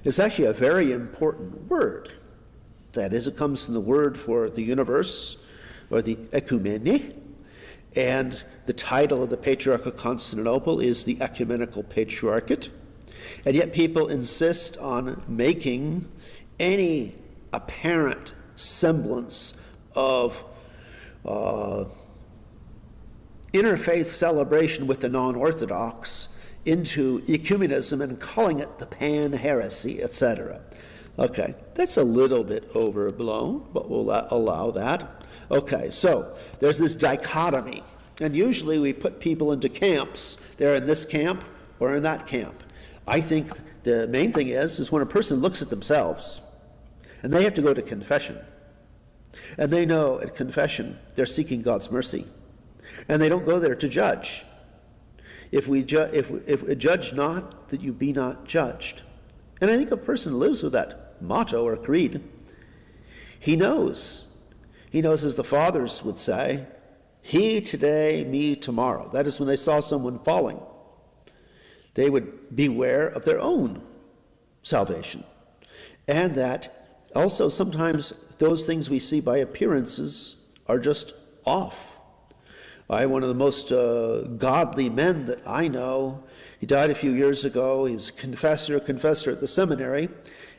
It's actually a very important word. That is, it comes from the word for the universe, or the ekumene, and the title of the Patriarch of Constantinople is the Ecumenical Patriarchate. And yet people insist on making any apparent semblance of interfaith celebration with the non-Orthodox into ecumenism and calling it the pan-heresy, etc. Okay, that's a little bit overblown, but we'll allow that. Okay, so there's this dichotomy, and usually we put people into camps. They're in this camp or in that camp. I think the main thing is when a person looks at themselves, and they have to go to confession, and they know at confession they're seeking God's mercy, and they don't go there to judge. If judge not, that you be not judged. And I think a person lives with that motto or creed. He knows, as the fathers would say, he today, me tomorrow. That is when they saw someone falling. They would beware of their own salvation. And that also sometimes those things we see by appearances are just off. One of the most godly men that I know, he died a few years ago. He was a confessor at the seminary,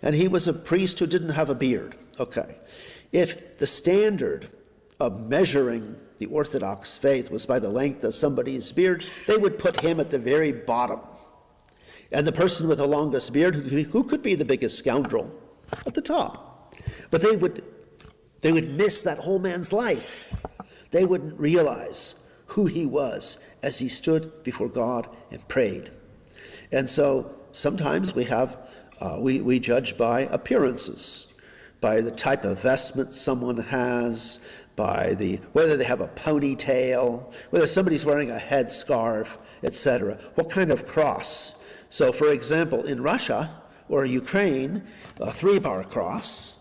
and he was a priest who didn't have a beard. Okay. If the standard of measuring the Orthodox faith was by the length of somebody's beard, they would put him at the very bottom. And the person with the longest beard, who could be the biggest scoundrel, at the top. But they would miss that whole man's life. They wouldn't realize who he was as he stood before God and prayed. And so sometimes we judge by appearances, by the type of vestment someone has, by whether they have a ponytail, whether somebody's wearing a headscarf, etc. What kind of cross? So, for example, in Russia or Ukraine, a 3-bar cross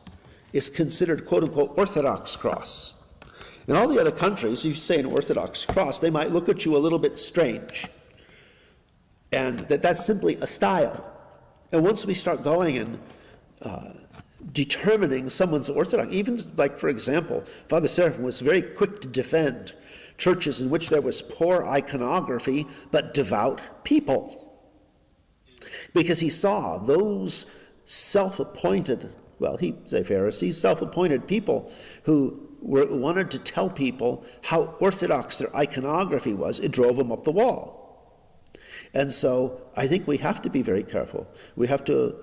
is considered, quote-unquote, Orthodox cross. In all the other countries, if you say an Orthodox cross, they might look at you a little bit strange. And that's simply a style. And once we start going and determining someone's Orthodox, even like, for example, Father Seraphim was very quick to defend churches in which there was poor iconography but devout people. Because he saw those self-appointed, he's a Pharisee, self-appointed people who wanted to tell people how orthodox their iconography was. It drove them up the wall. And so I think we have to be very careful. We have to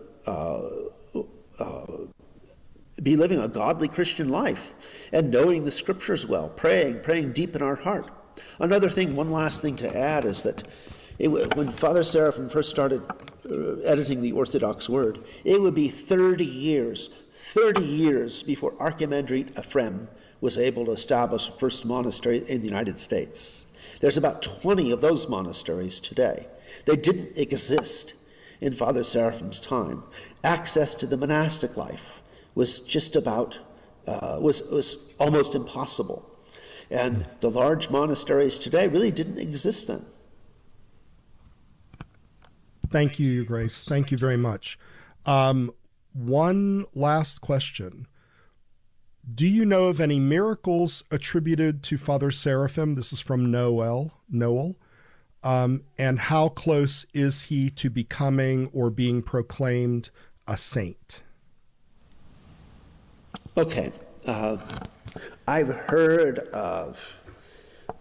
be living a godly Christian life and knowing the scriptures well, praying deep in our heart. Another thing, one last thing to add is that when Father Seraphim first started editing the Orthodox Word, it would be 30 years before Archimandrite Ephraim was able to establish a first monastery in the United States. There's about 20 of those monasteries today. They didn't exist in Father Seraphim's time. Access to the monastic life was just about, was almost impossible. And the large monasteries today really didn't exist then. Thank you, Your Grace. Thank you very much. One last question. Do you know of any miracles attributed to Father Seraphim? This is from Noel. And how close is he to becoming or being proclaimed a saint? Okay. I've heard of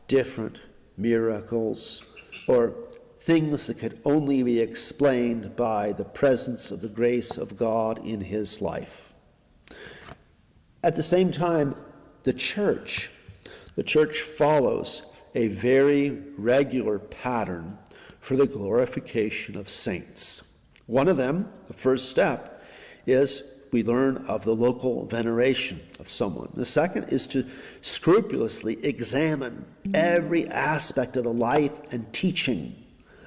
different miracles or things that could only be explained by the presence of the grace of God in his life. At the same time, the church follows a very regular pattern for the glorification of saints. One of them, the first step, is we learn of the local veneration of someone. The second is to scrupulously examine every aspect of the life and teaching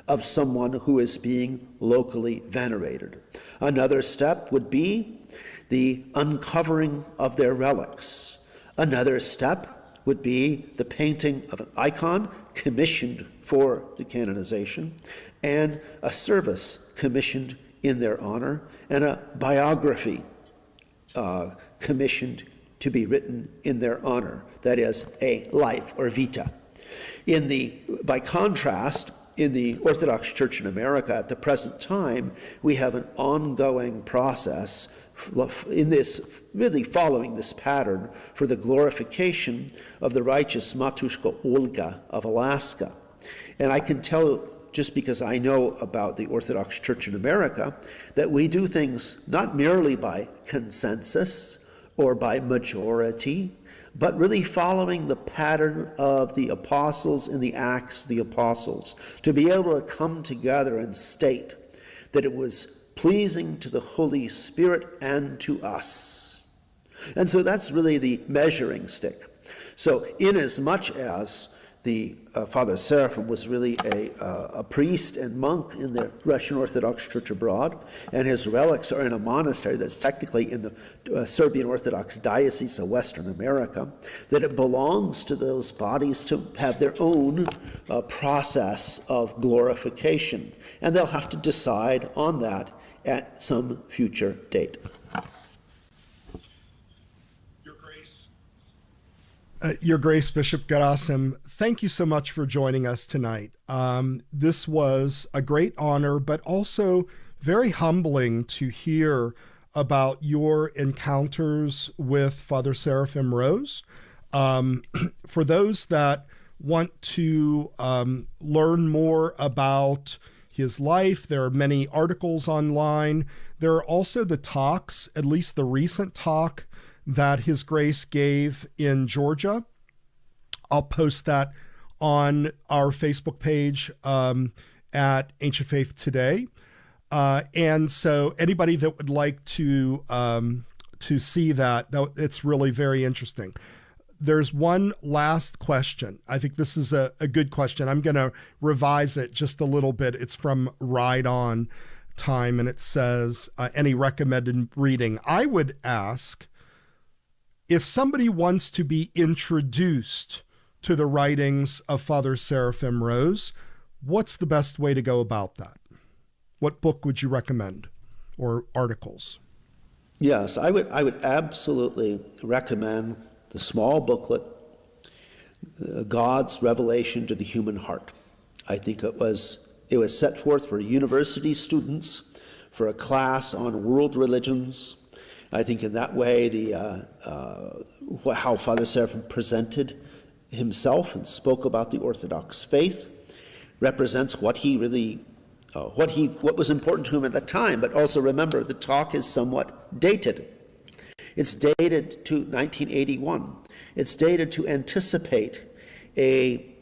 of someone who is being locally venerated. Another step would be the uncovering of their relics. Another step would be the painting of an icon commissioned for the canonization, and a service commissioned in their honor, and a biography commissioned to be written in their honor. That is, a life or vita. By contrast, in the Orthodox Church in America at the present time, we have an ongoing process in this, really following this pattern for the glorification of the righteous Matushka Olga of Alaska. And I can tell, just because I know about the Orthodox Church in America, that we do things not merely by consensus or by majority, but really following the pattern of the apostles in the Acts of the Apostles, to be able to come together and state that it was pleasing to the Holy Spirit and to us. And so that's really the measuring stick. So inasmuch as Father Seraphim was really a priest and monk in the Russian Orthodox Church abroad, and his relics are in a monastery that's technically in the Serbian Orthodox Diocese of Western America, that it belongs to those bodies to have their own process of glorification, and they'll have to decide on that at some future date. Your Grace, Bishop Gerasim, thank you so much for joining us tonight. This was a great honor, but also very humbling to hear about your encounters with Father Seraphim Rose. For those that want to learn more about his life, there are many articles online. There are also the talks, at least the recent talk that His Grace gave in Georgia. I'll post that on our Facebook page at Ancient Faith Today. And so anybody that would like to see that, it's really very interesting. There's one last question. I think this is a good question. I'm going to revise it just a little bit. It's from Ride On Time, and it says, any recommended reading? I would ask, if somebody wants to be introduced to the writings of Father Seraphim Rose, what's the best way to go about that? What book would you recommend, or articles? Yes, I would absolutely recommend the small booklet, God's Revelation to the Human Heart. I think it was set forth for university students for a class on world religions. I think in that way, how Father Seraphim presented himself and spoke about the Orthodox faith represents what he really, what was important to him at that time. But also remember, the talk is somewhat dated. It's dated to 1981. It's dated to anticipate a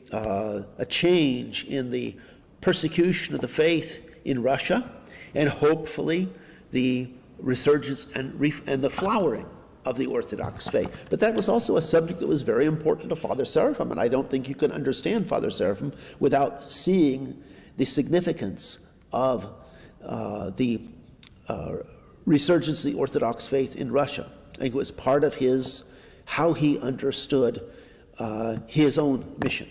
change in the persecution of the faith in Russia, and hopefully the resurgence and the flowering of the Orthodox faith. But that was also a subject that was very important to Father Seraphim, and I don't think you can understand Father Seraphim without seeing the significance of the resurgence of the Orthodox faith in Russia. I think it was part of how he understood his own mission.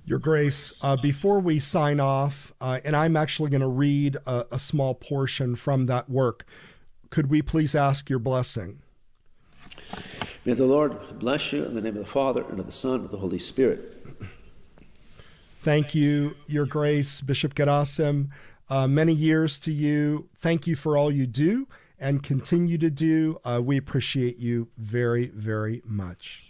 Your Grace, before we sign off, and I'm actually going to read a small portion from that work, could we please ask your blessing? May the Lord bless you in the name of the Father, and of the Son, and of the Holy Spirit. Thank you, Your Grace, Bishop Gerasim. Many years to you. Thank you for all you do and continue to do. We appreciate you very, very much.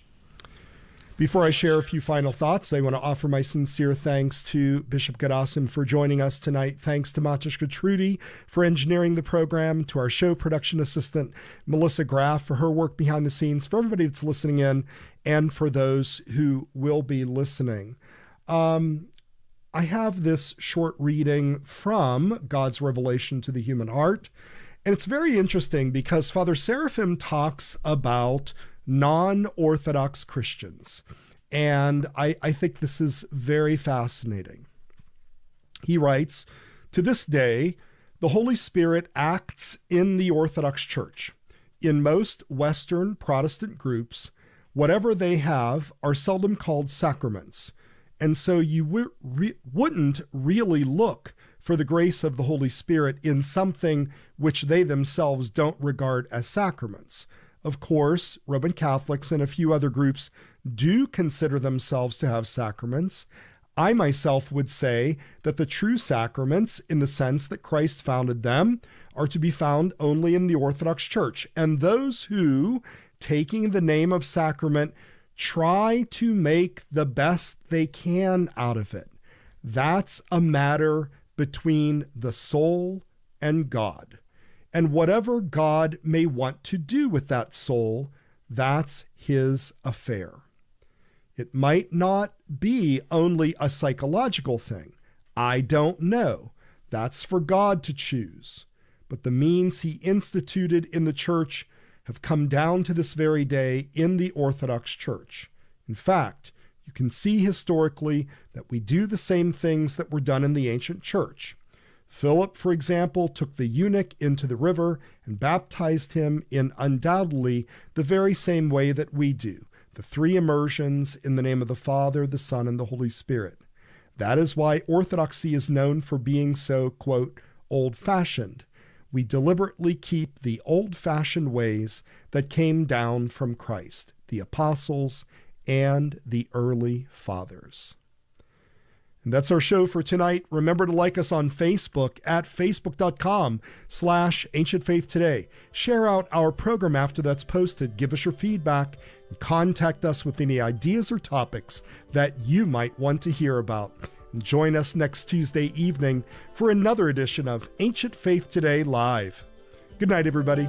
Before I share a few final thoughts, I want to offer my sincere thanks to Bishop Gerasim for joining us tonight. Thanks to Matushka Trudy for engineering the program, to our show production assistant, Melissa Graff, for her work behind the scenes, for everybody that's listening in, and for those who will be listening. I have this short reading from God's Revelation to the Human Heart, and it's very interesting because Father Seraphim talks about non-Orthodox Christians. And I think this is very fascinating. He writes, "To this day, the Holy Spirit acts in the Orthodox Church. In most Western Protestant groups, whatever they have are seldom called sacraments. And so you wouldn't really look for the grace of the Holy Spirit in something which they themselves don't regard as sacraments. Of course, Roman Catholics and a few other groups do consider themselves to have sacraments. I myself would say that the true sacraments, in the sense that Christ founded them, are to be found only in the Orthodox Church. And those who, taking the name of sacrament, try to make the best they can out of it, that's a matter between the soul and God. And whatever God may want to do with that soul, that's his affair. It might not be only a psychological thing. I don't know. That's for God to choose. But the means he instituted in the church have come down to this very day in the Orthodox Church. In fact, You can see historically that we do the same things that were done in the ancient church. Philip, for example, took the eunuch into the river and baptized him in undoubtedly the very same way that we do, the 3 immersions in the name of the Father, the Son, and the Holy Spirit. That is why orthodoxy is known for being so, quote, old-fashioned. We deliberately keep the old-fashioned ways that came down from Christ, the apostles, and the early fathers. And that's our show for tonight. Remember to like us on Facebook at facebook.com/ancientfaithtoday. Share out our program after that's posted. Give us your feedback and contact us with any ideas or topics that you might want to hear about. And join us next Tuesday evening for another edition of Ancient Faith Today Live. Good night, everybody.